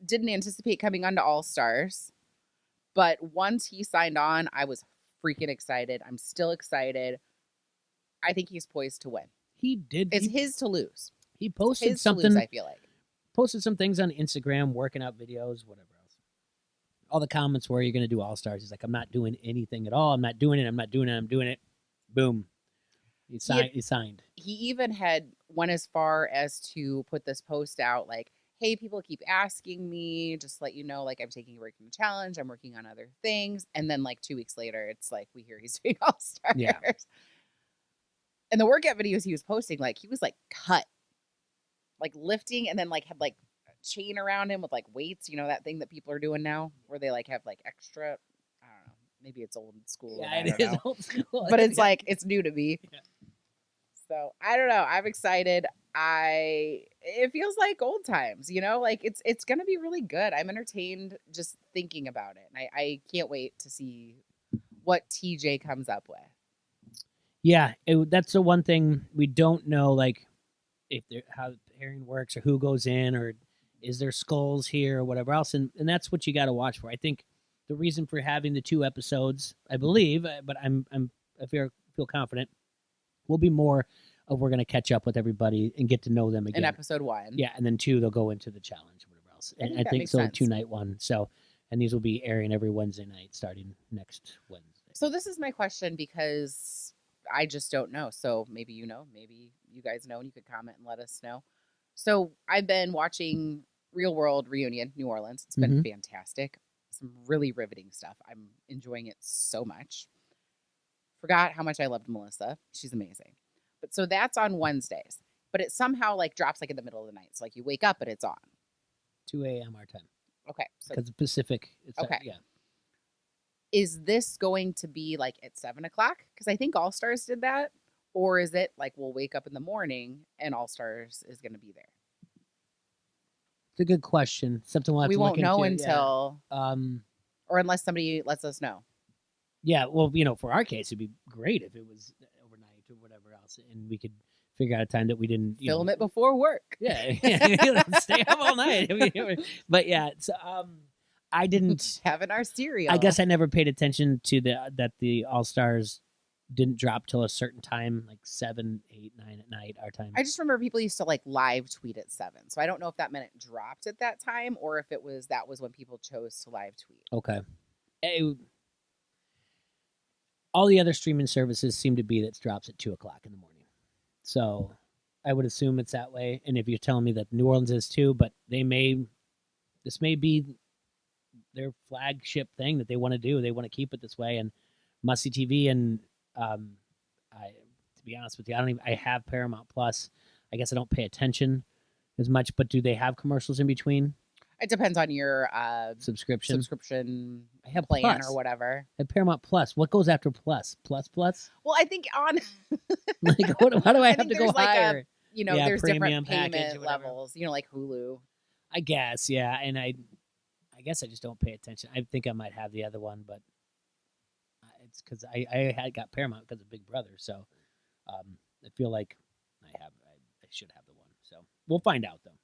didn't anticipate coming onto All Stars. But once he signed on, I was freaking excited. I'm still excited. I think he's poised to win. He did. It's his to lose. He posted something. I feel like. Posted some things on Instagram, working out videos, whatever else. All the comments were, you're going to do All Stars. He's like, I'm not doing anything at all. I'm not doing it. I'm doing it. Boom. He signed. He even went as far as to put this post out like, hey, people keep asking me, just let you know, like, I'm taking a break from the challenge. I'm working on other things. And then like 2 weeks later, it's like, we hear he's doing All Stars. Yeah. And the workout videos he was posting, like, he was like cut, like lifting, and then like had like a chain around him with like weights, that thing that people are doing now where they like have like extra, I don't know, maybe it's old school. Yeah, it is old school. But it's like, it's new to me. Yeah. So I don't know. I'm excited. It feels like old times, like it's going to be really good. I'm entertained just thinking about it. And I can't wait to see what TJ comes up with. Yeah, that's the one thing we don't know, like how the pairing works or who goes in or is there skulls here or whatever else, and that's what you got to watch for. I think the reason for having the 2 episodes, I believe, but I feel confident, will be more of we're going to catch up with everybody and get to know them again. In episode 1, yeah, and then 2 they'll go into the challenge or whatever else, and I think so. Sense. 2-night one, so and these will be airing every Wednesday night starting next Wednesday. So this is my question because I just don't know. So maybe maybe you guys know, and you could comment and let us know. So I've been watching Real World Reunion, New Orleans. It's been fantastic. Some really riveting stuff. I'm enjoying it so much. Forgot how much I loved Melissa. She's amazing. But so that's on Wednesdays. But it somehow like drops like in the middle of the night. So like you wake up and it's on. 2 a.m. our time. Okay. So because Pacific. Okay. Yeah. Is this going to be like at 7 o'clock? Because I think All Stars did that. Or is it like we'll wake up in the morning and All Stars is going to be there? It's a good question. Something we'll have We to won't look know into. until, Yeah. or unless somebody lets us know. Yeah, well, for our case, it'd be great if it was overnight or whatever else, and we could figure out a time that we didn't Film it before work. Yeah, stay up all night. But yeah, so I didn't having our cereal. I guess I never paid attention to that the All Stars didn't drop till a certain time, like 7, 8, 9 at night, our time. I just remember people used to like live tweet at 7. So I don't know if that meant it dropped at that time or if that was when people chose to live tweet. Okay. All the other streaming services seem to be that drops at 2:00 in the morning. So I would assume it's that way. And if you're telling me that New Orleans is too, but this may be their flagship thing that they want to do. They want to keep it this way. And Must See TV, and to be honest with you, I have Paramount Plus. I guess I don't pay attention as much, but do they have commercials in between? It depends on your subscription I have plan Plus. or whatever. I have Paramount Plus. What goes after Plus? Plus? Well, I think on like, how do I have to go higher? There's different package payment levels. Like Hulu. I guess, yeah, and I guess I just don't pay attention. I think I might have the other one, but it's because I had got Paramount because of Big Brother, so I feel like I should have the one. So we'll find out though.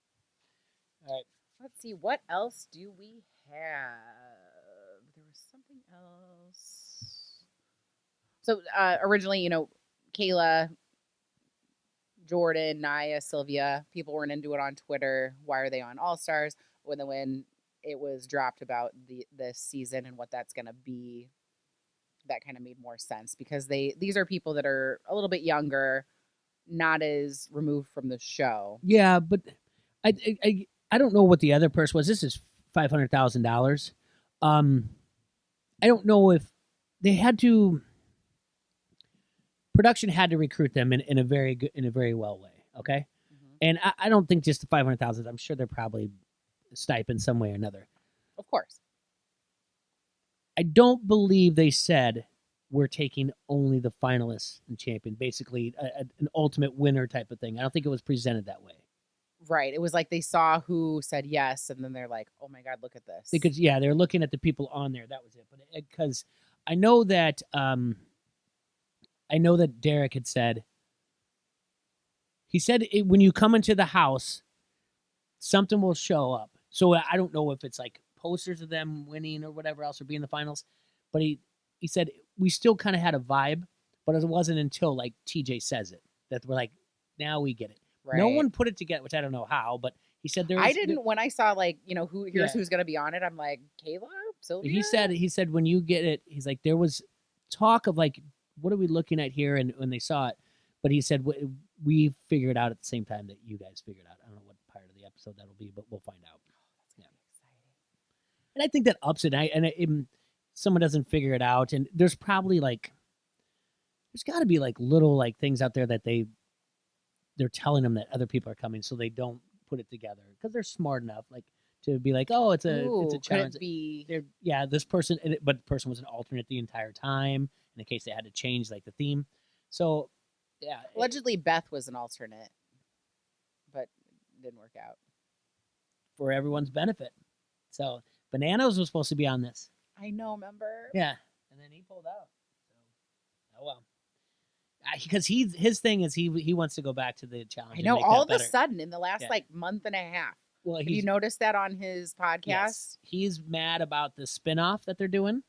All right. Let's see, what else do we have? There was something else. So originally, Kayla, Jordan, Naya, Sylvia, people weren't into it on Twitter. Why are they on All Stars? When it was dropped about this season and what that's going to be, that kind of made more sense because these are people that are a little bit younger, not as removed from the show. Yeah, but I don't know what the other person was. This is $500,000. I don't know if they had to. Production had to recruit them in a very good, in a very well way. Okay, and I don't think just the 500,000. I'm sure they're probably stipend some way or another. Of course. I don't believe they said we're taking only the finalists and champion, basically an ultimate winner type of thing. I don't think it was presented that way. Right. It was like they saw who said yes, and then they're like, "Oh my God, look at this!" Because they're looking at the people on there. That was it. But because I know that Derek had said. He said when you come into the house, something will show up. So I don't know if it's like posters of them winning or whatever else or being in the finals. But he said we still kind of had a vibe, but it wasn't until like TJ says it that we're like, now we get it. Right. No one put it together, which I don't know how, but he said I didn't when I saw like, who's going to be on it. I'm like, Kayla, Sylvia. He said when you get it, he's like, there was talk of like, what are we looking at here? And when they saw it, but he said, we figured it out at the same time that you guys figured out. I don't know what part of the episode that'll be, but we'll find out. That's gonna be exciting. And I think that ups it. And someone doesn't figure it out. And there's probably like, there's got to be like little like things out there that they're telling them that other people are coming, so they don't put it together because they're smart enough like to be like, oh, it's a challenge. Could it be? This person, but the person was an alternate the entire time in case they had to change like the theme. So. Yeah. Allegedly, Beth was an alternate, but it didn't work out. For everyone's benefit. So, Bananas was supposed to be on this. I know, remember? Yeah. And then he pulled out. So, oh well. Because his thing is he wants to go back to the challenge. I know, all of a sudden, in the last month and a half. Well, have you noticed that on his podcast? Yes. He's mad about the spinoff that they're doing.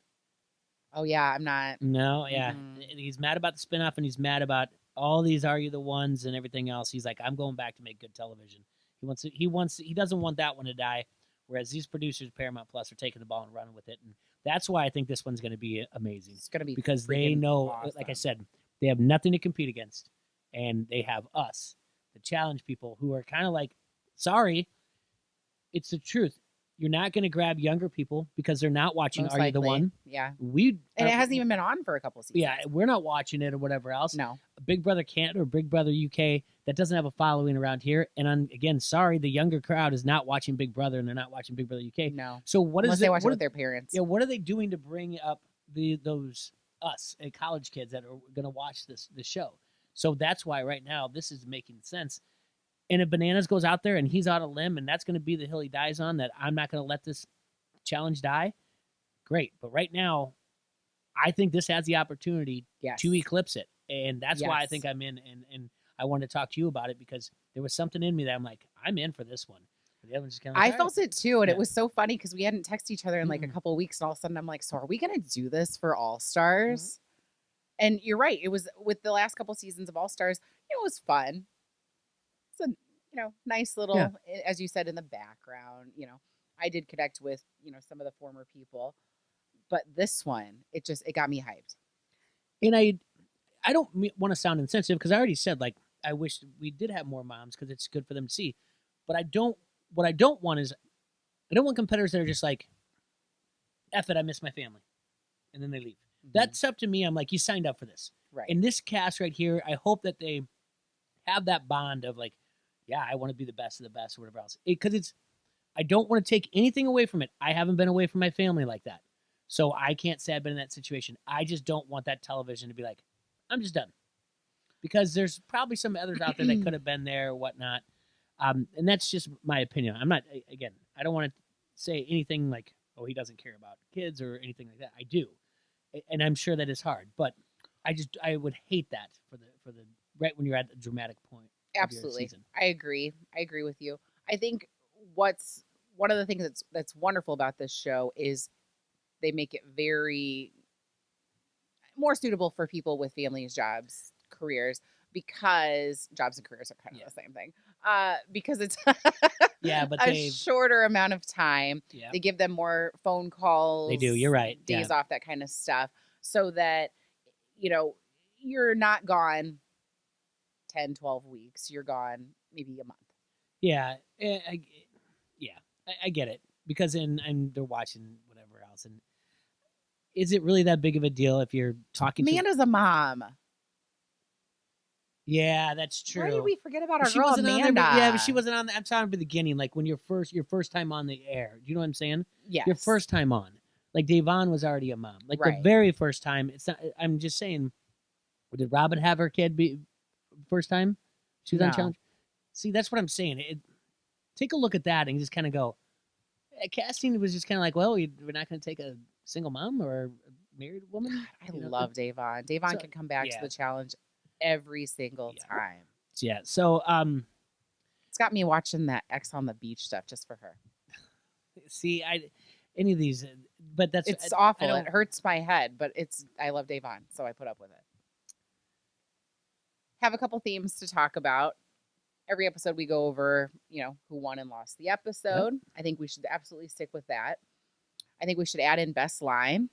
Oh, yeah, I'm not. No, yeah. Mm-hmm. He's mad about the spinoff, and he's mad about all these Are You the Ones and everything else. He's like, I'm going back to make good television. He doesn't want that one to die. Whereas these producers, Paramount Plus, are taking the ball and running with it. And that's why I think this one's going to be amazing. It's going to be because they know, awesome. Like I said, they have nothing to compete against. And they have us, the challenge people, who are kind of like, sorry, it's the truth. You're not going to grab younger people because they're not watching Are You the One? Yeah. And it hasn't even been on for a couple seasons. Yeah, we're not watching it or whatever else. No. Big Brother Canada or Big Brother UK, that doesn't have a following around here. And again, sorry, the younger crowd is not watching Big Brother and they're not watching Big Brother UK. No. So unless they watch it with their parents. Yeah, what are they doing to bring up those college kids that are going to watch this show? So that's why right now this is making sense. And if Bananas goes out there and he's out of limb and that's going to be the hill he dies on, that I'm not going to let this challenge die, great. But right now, I think this has the opportunity to eclipse it. And that's why I think I'm in. And I wanted to talk to you about it because there was something in me that I'm like, I'm in for this one. But the other one's just kind of like, I felt it too. And it was so funny because we hadn't texted each other in like a couple of weeks. And all of a sudden I'm like, so are we going to do this for All Stars? And you're right. It was with the last couple seasons of All Stars. It was fun. It's a, nice little, as you said, in the background, I did connect with, some of the former people, but this one, it got me hyped. And I don't want to sound insensitive because I already said, like, I wish we did have more moms because it's good for them to see. But what I don't want is, I don't want competitors that are just like, F it, I miss my family. And then they leave. That's up to me. I'm like, you signed up for this. Right. In this cast right here, I hope that they have that bond of like, yeah, I want to be the best of the best or whatever else. Because I don't want to take anything away from it. I haven't been away from my family like that. So I can't say I've been in that situation. I just don't want that television to be like, I'm just done. Because there's probably some others out there that could have been there or whatnot. And that's just my opinion. I'm not, again, I don't want to say anything like, oh, he doesn't care about kids or anything like that. I do. And I'm sure that is hard. But I would hate that for the right when you're at a dramatic point. Absolutely. I agree with you. I think what's one of the things that's wonderful about this show is they make it very more suitable for people with families, jobs, careers, because jobs and careers are kind of the same thing. Because it's but a shorter amount of time. Yeah. They give them more phone calls. They do. You're right. Days off, that kind of stuff, so that you're not gone 10, 12 weeks. You're gone maybe a month. Yeah, I get it because and they're watching whatever else. And is it really that big of a deal if you're talking? Amanda's a mom. Yeah, that's true. Why did we forget about our girl Amanda? But she wasn't on. I'm talking about the beginning, like when your first time on the air. Do you know what I'm saying? Yes. Your first time on. Like Devon was already a mom. Like the very first time. It's not. I'm just saying. Did Robin have her kid be first time? She was on challenge. See, that's what I'm saying. Take a look at that and just kind of go. Casting was just kind of like, well, we're not going to take a single mom or a married woman. God, I love Devon. Devon can come back to the challenge every single time. Yeah. So, it's got me watching that X on the Beach stuff just for her. See, any of these, but it's awful. It hurts my head, but I love Devon, so I put up with it. Have a couple themes to talk about. Every episode we go over, who won and lost the episode. Yep. I think we should absolutely stick with that. I think we should add in best line.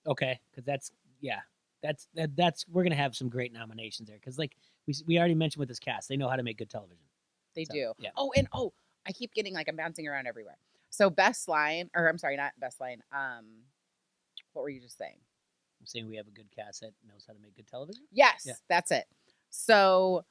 Okay, because that's we're gonna have some great nominations there. Because like we already mentioned with this cast, they know how to make good television. They do. Yeah. Oh, I keep getting like I'm bouncing around everywhere. So best line, or I'm sorry, not best line. What were you just saying? I'm saying we have a good cast that knows how to make good television. Yes, that's it. So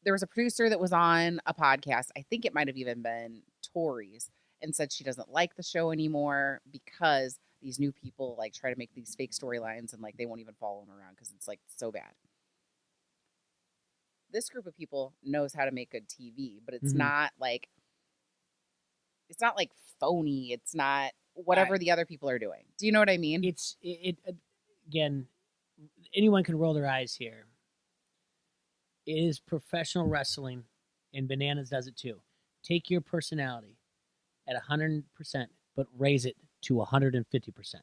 there was a producer that was on a podcast. I think it might have even been Tori's, and said she doesn't like the show anymore because these new people like try to make these fake storylines and like they won't even follow them around because it's like so bad. This group of people knows how to make good TV, but it's not like phony. It's not whatever the other people are doing. Do you know what I mean? It again, anyone can roll their eyes here. It is professional wrestling, and Bananas does it too. Take your personality at 100%, but raise it to 150%.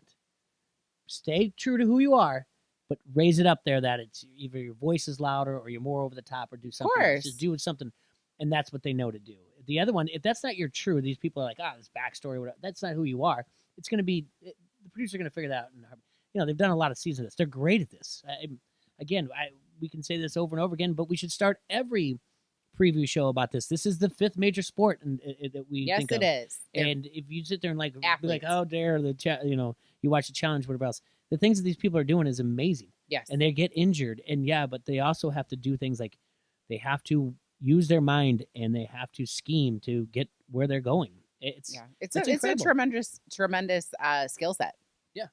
Stay true to who you are, but raise it up there that it's either your voice is louder or you're more over the top or do something. Of course. Just do something, and that's what they know to do. The other one, if that's not your true, these people are like, this backstory, whatever. That's not who you are. It's going to be, the producer's going to figure that out. They've done a lot of seasons of this. They're great at this. We can say this over and over again, but we should start every preview show about this. This is the fifth major sport that we think of. Yes, it is. And if you sit there and be like, oh, dare you watch the challenge, whatever else. The things that these people are doing is amazing. Yes. And they get injured, but they also have to do things like they have to use their mind and they have to scheme to get where they're going. It's a tremendous skill set. Yeah.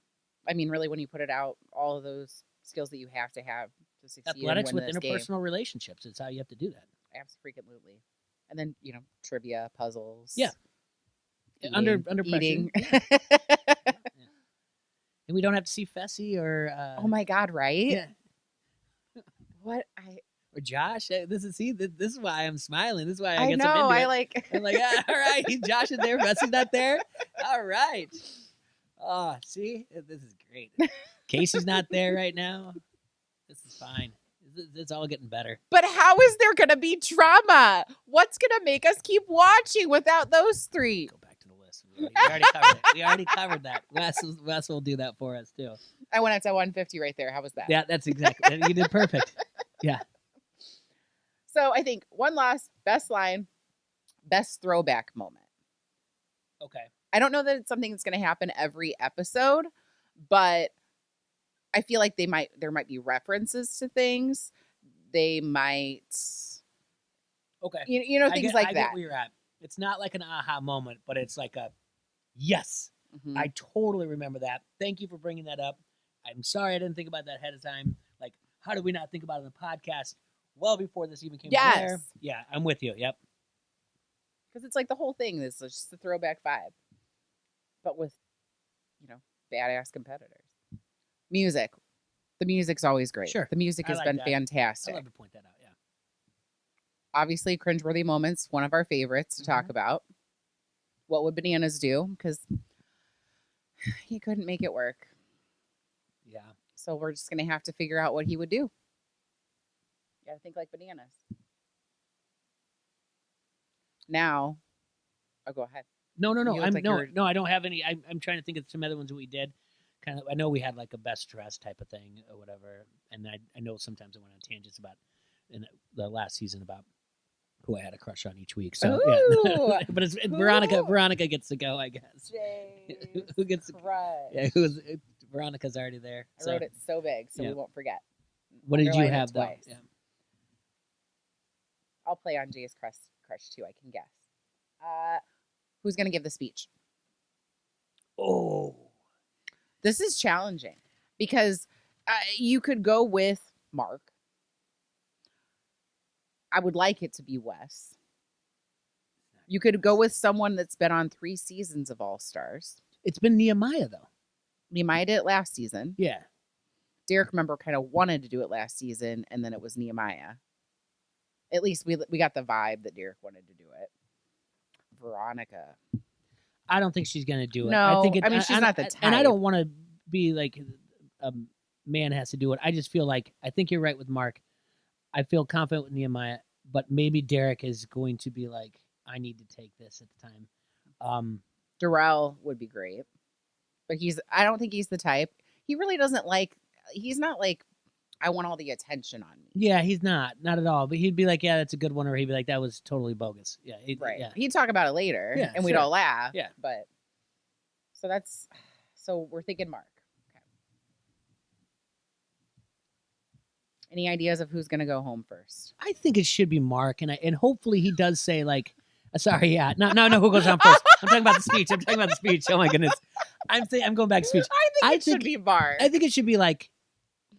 I mean, really, when you put it out, all of those skills that you have to have to succeed. Athletics and win with interpersonal relationships. It's how you have to do that. Absolutely. And then, trivia, puzzles. Yeah. Eating, Under pressure. eating. Yeah. And we don't have to see Fessy or Oh my God, right? Yeah. What or Josh. This is why I'm smiling. This is why I I guess know. I'm into I it. like I'm like, all right, Josh is there, Fessy's not there. All right. Oh, see? This is great. Casey's not there right now. This is fine. It's all getting better. But how is there going to be drama? What's going to make us keep watching without those three? Go back to the list. We already covered it. We already covered that. Wes will do that for us, too. I went up to 150 right there. How was that? Yeah, that's exactly. You did perfect. Yeah. So I think one last best line, best throwback moment. Okay. I don't know that it's something that's going to happen every episode, but I feel like there might be references to things. They might, okay, things like I that. get where you're at. It's not like an aha moment, but it's like a yes. Mm-hmm. I totally remember that. Thank you for bringing that up. I'm sorry I didn't think about that ahead of time. Like, how did we not think about it in the podcast well before this even came to air? Yeah, I'm with you. Yep. Because it's like the whole thing is just a throwback vibe, but with, badass competitors. Music. The music's always great. Sure. The music has been fantastic. I love to point that out, yeah. Obviously, cringeworthy moments, one of our favorites to talk about. What would Bananas do? Because he couldn't make it work. Yeah. So we're just going to have to figure out what he would do. You got to think like Bananas. Now, go ahead. No. I don't have any. I'm trying to think of some other ones that we did. Kind of, I know we had like a best dress type of thing or whatever, and I know sometimes I went on tangents about in the last season about who I had a crush on each week. So yeah, but it's Veronica. Veronica gets to go, I guess. Who gets crush? Yeah, Veronica's already there. I wrote it so big, so we won't forget. What did you have though? Yeah. I'll play on Jay's crush too. I can guess. Who's going to give the speech? Oh. This is challenging because you could go with Mark. I would like it to be Wes. You could go with someone that's been on 3 seasons of All Stars. It's been Nehemiah, though. Nehemiah did it last season. Yeah. Derek, remember, kind of wanted to do it last season, and then it was Nehemiah. At least we got the vibe that Derek wanted to do it. Veronica. I don't think she's going to do it. No, she's not the type. And I don't want to be like a man has to do it. I just feel like, I think you're right with Mark. I feel confident with Nehemiah, but maybe Derek is going to be like, I need to take this at the time. Darrell would be great, but I don't think he's the type. He really doesn't he's not like, I want all the attention on me. Yeah, he's not at all. But he'd be like, yeah, that's a good one. Or he'd be like, that was totally bogus. Yeah. Right. Yeah. He'd talk about it later and we'd all laugh. Yeah. But so we're thinking Mark. Okay. Any ideas of who's going to go home first? I think it should be Mark. And hopefully he does say like, sorry, yeah. No, who goes on first? I'm talking about the speech. Oh my goodness. I'm going back to speech. I think it should be Mark. I think it should be like,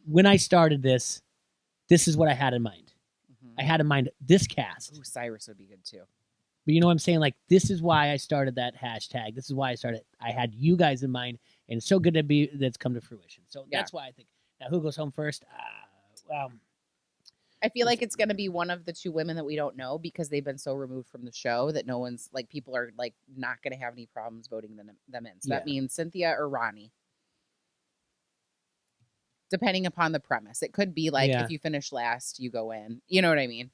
when I started this is what I had in mind. Mm-hmm. I had in mind this cast. Ooh, Cyrus would be good too. But you know what I'm saying? Like, this is why I started that hashtag. This is why I started. I had you guys in mind, and it's so good that's come to fruition. So that's why I think. Now, who goes home first? I feel like it's going to be one of the 2 women that we don't know because they've been so removed from the show that no one's like, people are like not going to have any problems voting them in. So that means Cynthia or Ronnie. Depending upon the premise. It could be like, if you finish last, you go in. You know what I mean?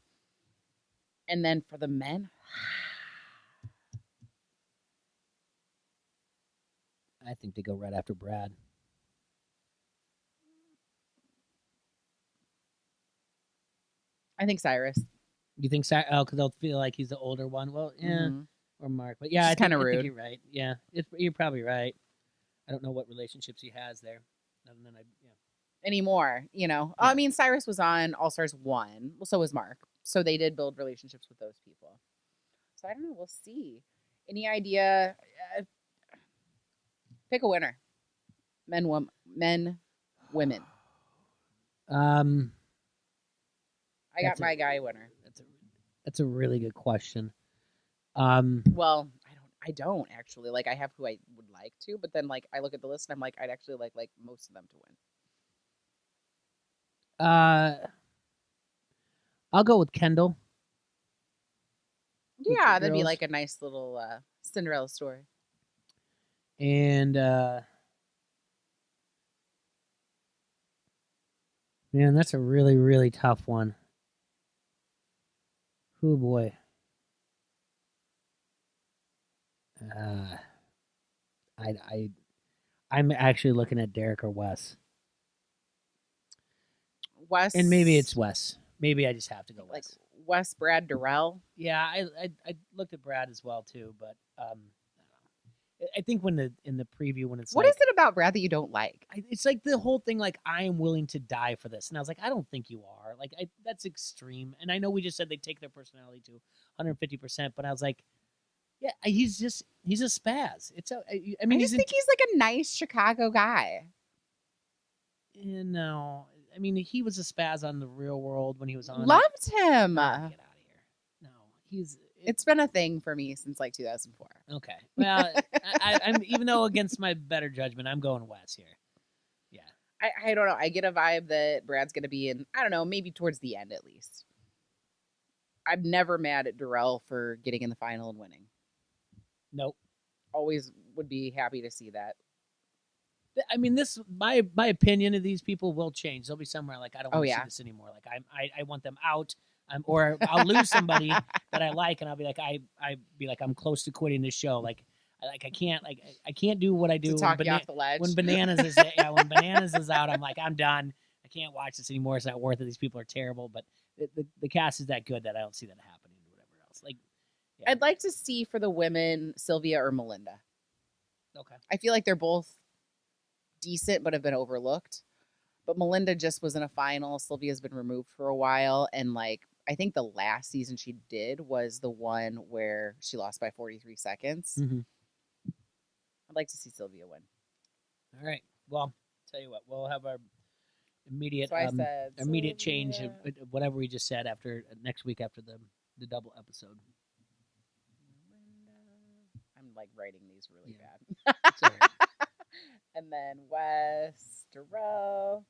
And then for the men, I think they go right after Brad. I think Cyrus. You think Cyrus? Oh, because they'll feel like he's the older one. Well, yeah. Mm-hmm. Or Mark. But yeah, it's kind of rude. I think you're right. Yeah, you're probably right. I don't know what relationships he has there. And then anymore, Yeah. I mean, Cyrus was on All Stars 1. Well, so was Mark. So they did build relationships with those people. So I don't know. We'll see. Any idea? Pick a winner. Men, women. I got my guy winner. That's a really good question. Well, I don't actually. Like, I have who I would like to, but then like I look at the list and I'm like, I'd actually like most of them to win. I'll go with Kendall. With Yeah, the that'd be girls. like a nice little Cinderella story. And man, that's a really, really tough one. Oh boy. Uh, I I'm actually looking at Derek or Wes. Wes, And maybe it's Wes. Maybe I just have to go like Wes. Wes, Brad, Darrell. Yeah, I looked at Brad as well too, but I think when in the preview when it's What like, is it about Brad that you don't like? it's like the whole thing like I am willing to die for this, and I was like, I don't think you are. Like that's extreme. And I know we just said they take their personality to 150%, but I was like, yeah, he's a spaz. It's a I mean I just think he's like a nice Chicago guy. no, I mean he was a spaz on the Real World when he was on. Loved him. Get out of here. No, It's been a thing for me since like 2004. Okay. Well, I'm even though against my better judgment, I'm going Wes here. Yeah. I don't know. I get a vibe that Brad's going to be in, I don't know, maybe towards the end at least. I'm never mad at Darrell for getting in the final and winning. Nope. Always would be happy to see that. I mean, this my opinion of these people will change. They'll be somewhere like I don't want to see this anymore. Like I want them out. Or I'll lose somebody that I like, and I'll be like I'm close to quitting this show. Like I can't do what I do. To talk you off the ledge. When when Bananas is out, I'm like I'm done. I can't watch this anymore. It's not worth it. These people are terrible. But the cast is that good that I don't see that happening or whatever else. Like yeah. I'd like to see for the women Sylvia or Melinda. Okay. I feel like they're both decent but have been overlooked. But Melinda just was in a final. Sylvia's been removed for a while, and like I think the last season she did was the one where she lost by 43 seconds. Mm-hmm. I'd like to see Sylvia win. All right. Well, tell you what, we'll have our immediate immediate change of whatever we just said after next week after the double episode. I'm like writing these really bad. Right. And then Wes, Darrell,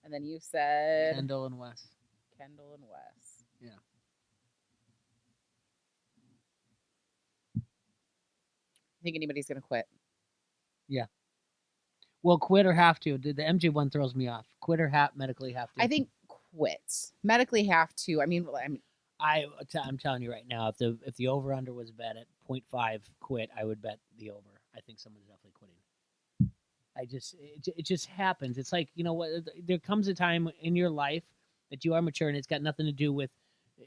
and then you said Kendall and Wes. Kendall and Wes. Yeah. Think anybody's gonna quit? Yeah. Well, quit or have to. The MJ one throws me off. Quit or medically have to. I think quit. Medically have to. I mean, I'm telling you right now, if the over under was bet at 0.5 quit, I would bet the over. I think someone's definitely quitting. It just happens. It's like, you know what? There comes a time in your life that you are mature, and it's got nothing to do with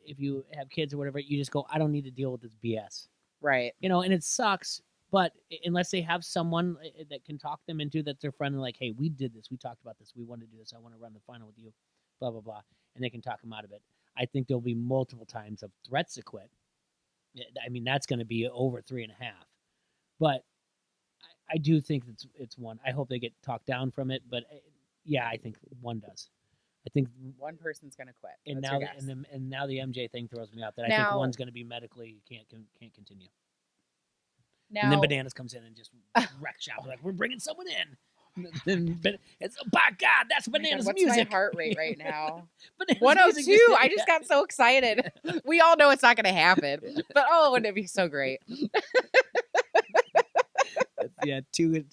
if you have kids or whatever. You just go, I don't need to deal with this BS. Right. You know, and it sucks. But unless they have someone that can talk them into that's their friend and like, hey, we did this. We talked about this. We want to do this. I want to run the final with you, blah, blah, blah. And they can talk them out of it. I think there'll be multiple times of threats to quit. I mean, that's going to be over 3.5. But I do think it's one. I hope they get talked down from it. But yeah, I think one does. I think one person's going to quit. And now the MJ thing throws me off that I think one's going to be medically can't continue. Now, and then Bananas comes in and just wrecks shop. Like, we're bringing someone in. It's, by God, that's Bananas what's music. What's my heart rate right now? 102. I just got so excited. We all know it's not going to happen. Yeah. But, wouldn't it be so great? Yeah, two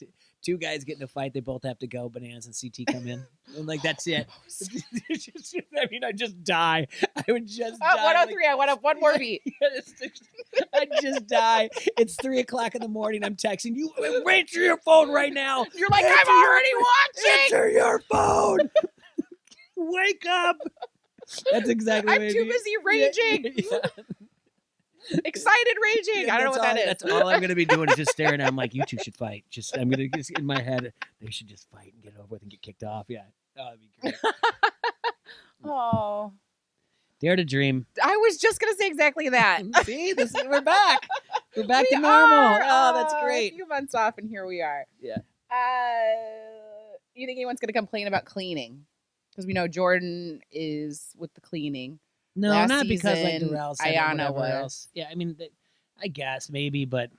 guys get in a fight. They both have to go. Bananas and CT come in. And, like, that's it. I mean, I just die. I would just die. 103. Like, I went up one more beat. I'd just die. It's 3:00 in the morning. I'm texting you. Answer your phone right now. You're like, I'm already watching. Answer your phone. Wake up. That's exactly what I'm too busy raging. Yeah. Excited raging. I don't know what that is. That's all I'm going to be doing is just staring at them like, you two should fight. I'm going to just in my head, they should just fight and get it over with and get kicked off. Yeah. Oh, that'd be great. Oh. Dare to dream. I was just going to say exactly that. See, we're back. We're back to normal. Oh, that's great. A few months off and here we are. Yeah. You think anyone's going to complain about cleaning? Because we know Jordan is with the cleaning. No, Last not because like season, Darrell said Ayanna or whatever was. else. Yeah, I mean, I guess maybe, but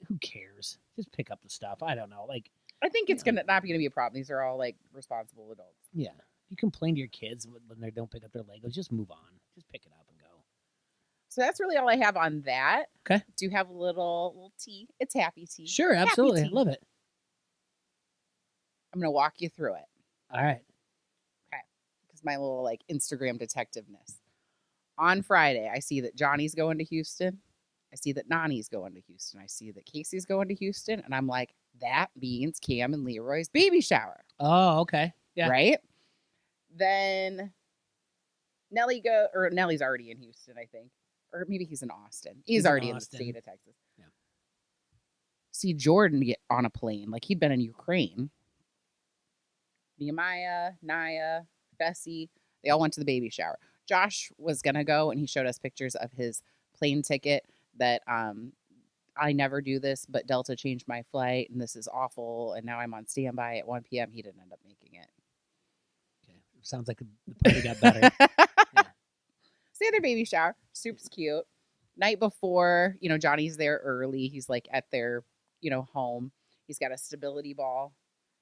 who cares? Just pick up the stuff. I don't know. Like, I think it's not gonna be a problem. These are all like responsible adults. yeah, you complain to your kids when they don't pick up their Legos. Just move on. Just pick it up and go. So that's really all I have on that. Okay. Do you have a little tea? It's happy tea. Sure, absolutely. Happy tea. Love it. I'm gonna walk you through it. All right. Okay. Because my little like Instagram detectiveness. On Friday, I see that Johnny's going to Houston. I see that Nani's going to Houston. I see that Casey's going to Houston. And I'm like, that means Cam and Leroy's baby shower. Oh, okay. Yeah. Right? Then Nellie's already in Houston, I think. Or maybe he's in Austin. He's already in the state of Texas. Yeah. See Jordan get on a plane. Like he'd been in Ukraine. Nehemiah, Naya, Bessie, they all went to the baby shower. Josh was going to go, and he showed us pictures of his plane ticket that I never do this, but Delta changed my flight, and this is awful, and now I'm on standby at 1 p.m. He didn't end up making it. Okay. Sounds like the party got better. Yeah. So the other baby shower, super cute. Night before, Johnny's there early. He's like at their, home. He's got a stability ball,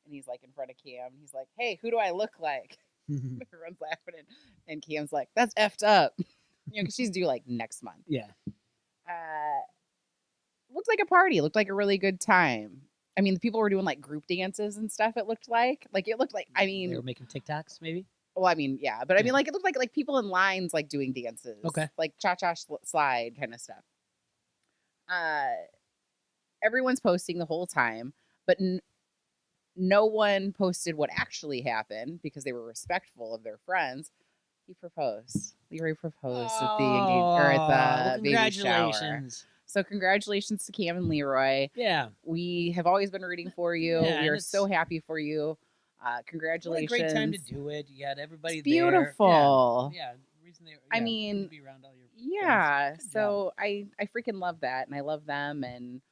and he's like in front of Cam. He's like, "Hey, who do I look like?" Everyone's laughing, and Cam's like, "That's effed up," because she's due like next month. Yeah. Looked like a party. Looked like a really good time. I mean, the people were doing like group dances and stuff. It looked like they were making TikToks, maybe. Well, I mean, yeah, but I mean, like it looked like people in lines like doing dances. Okay. Like cha-cha slide kind of stuff. Everyone's posting the whole time, but no one posted what actually happened because they were respectful of their friends. He proposed. Leroy proposed at the baby shower. So congratulations to Cam and Leroy. Yeah. We have always been rooting for you. Yeah, we are so happy for you. Congratulations. What a great time to do it. You had everybody it's beautiful. there. Yeah. Reason I mean, be around all your yeah. So I freaking love that, and I love them, and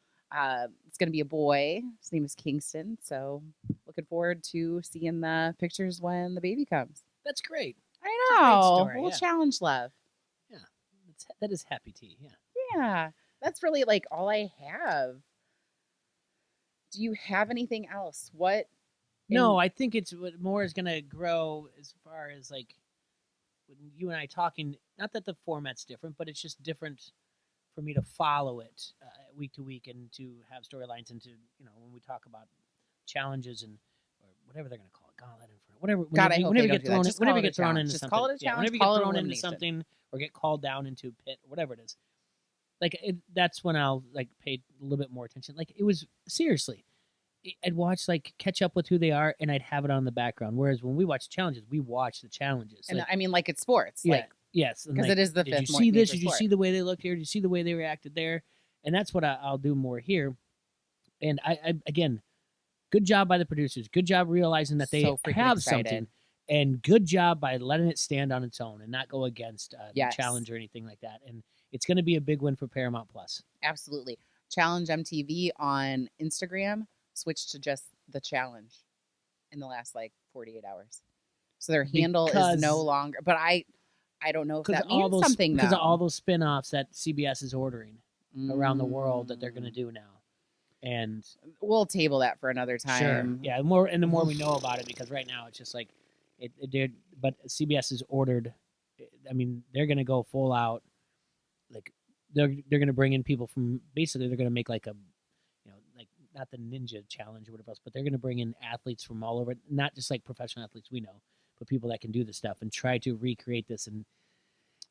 it's going to be a boy. His name is Kingston. So looking forward to seeing the pictures when the baby comes. That's great. I know. Story, a little challenge love. Yeah. That is happy tea. Yeah. Yeah. That's really like all I have. Do you have anything else? No, I think it's what more is going to grow as far as like when you and I talking. Not that the format's different, but it's just different for me to follow it week to week and to have storylines and to when we talk about challenges and or whatever they're going to call it, gauntlet and whatever. Whenever you get thrown into something, call it a challenge. Whenever you get thrown into something or get called down into a pit or whatever it is, like that's when I'll like pay a little bit more attention. Like it was seriously. I'd watch like catch up with who they are, and I'd have it on the background. Whereas when we watch challenges, we watch the challenges. And I mean, like it's sports, yeah, like yes, because it is the fifth. Did you see this? Did you see the way they looked here? Did you see the way they reacted there? And that's what I'll do more here. And I again, good job by the producers. Good job realizing that they have something, and good job by letting it stand on its own and not go against the challenge or anything like that. And it's going to be a big win for Paramount Plus. Absolutely, Challenge MTV on Instagram switched to just the challenge in the last like 48 hours. So their handle is no longer, but I don't know if that means something because of all those spin-offs that CBS is ordering around the world that they're going to do now. And we'll table that for another time. Sure. Yeah, the more we know about it, because right now it's just like but CBS has ordered. I mean, they're going to go full out. Like they're going to bring in people from basically they're going to make like a like not the Ninja Challenge or whatever else, but they're going to bring in athletes from all over, not just like professional athletes we know, but people that can do this stuff and try to recreate this. And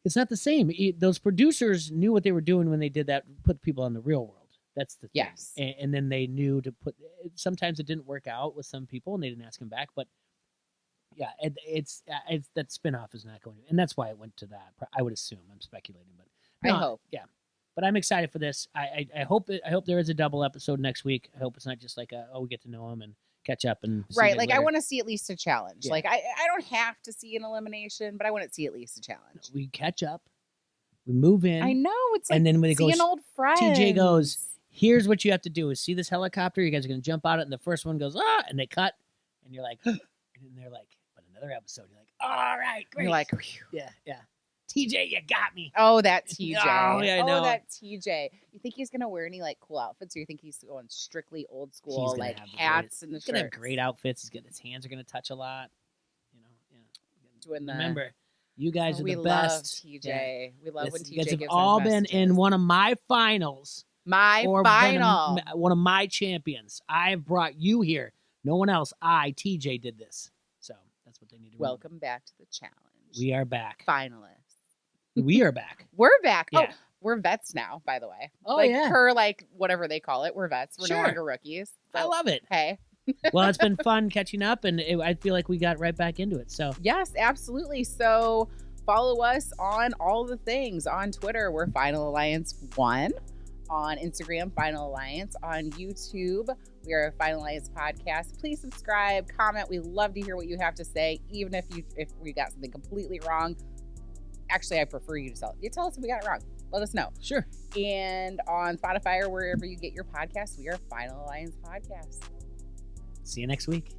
it's not the same. Those producers knew what they were doing when they did that, put people in the real world. That's the thing. Yes. And then they knew to put, sometimes it didn't work out with some people and they didn't ask them back, but yeah, it's that spinoff is not going to, and that's why it went to that. I would assume. I'm speculating, but no, I hope. Yeah. But I'm excited for this. I hope there is a double episode next week. I hope it's not just like we get to know them and catch up and right. Like later. I want to see at least a challenge. Yeah. Like I don't have to see an elimination, but I want to see at least a challenge. We catch up, we move in. I know it's like and then when it goes, an old friend. TJ goes, "Here's what you have to do: is see this helicopter. You guys are going to jump out it, and the first one goes and they cut, and you're like, and then they're like, but another episode. You're like, all right, great. You're like, yeah. TJ, you got me. Oh, that TJ. Oh, yeah, I know. Oh, that TJ. You think he's gonna wear any like cool outfits, or you think he's going strictly old school, like hats and the He's gonna have shirts? great outfits. His hands are gonna touch a lot. Doing the, remember, you guys are we the love best. TJ. Yeah. We love when TJ You guys have gives all us been messages. in one of my finals. My or final. one of my champions. I've brought you here. No one else. TJ, did this. So that's what they need to remember. Welcome back to the challenge. We are back. Finalists. We are back. We're back. Yeah. Oh, we're vets now, by the way. Oh, like, yeah. Per, like, whatever they call it. We're vets. We're no longer rookies. So, I love it. Hey. Well, it's been fun catching up, and I feel like we got right back into it. So yes, absolutely. So follow us on all the things. On Twitter, we're Final Alliance 1. On Instagram, Final Alliance. On YouTube, we are a Final Alliance podcast. Please subscribe, comment. We love to hear what you have to say, even if we got something completely wrong. Actually, I prefer you to tell us if we got it wrong. Let us know. Sure. And on Spotify or wherever you get your podcasts, we are Final Alliance Podcast. See you next week.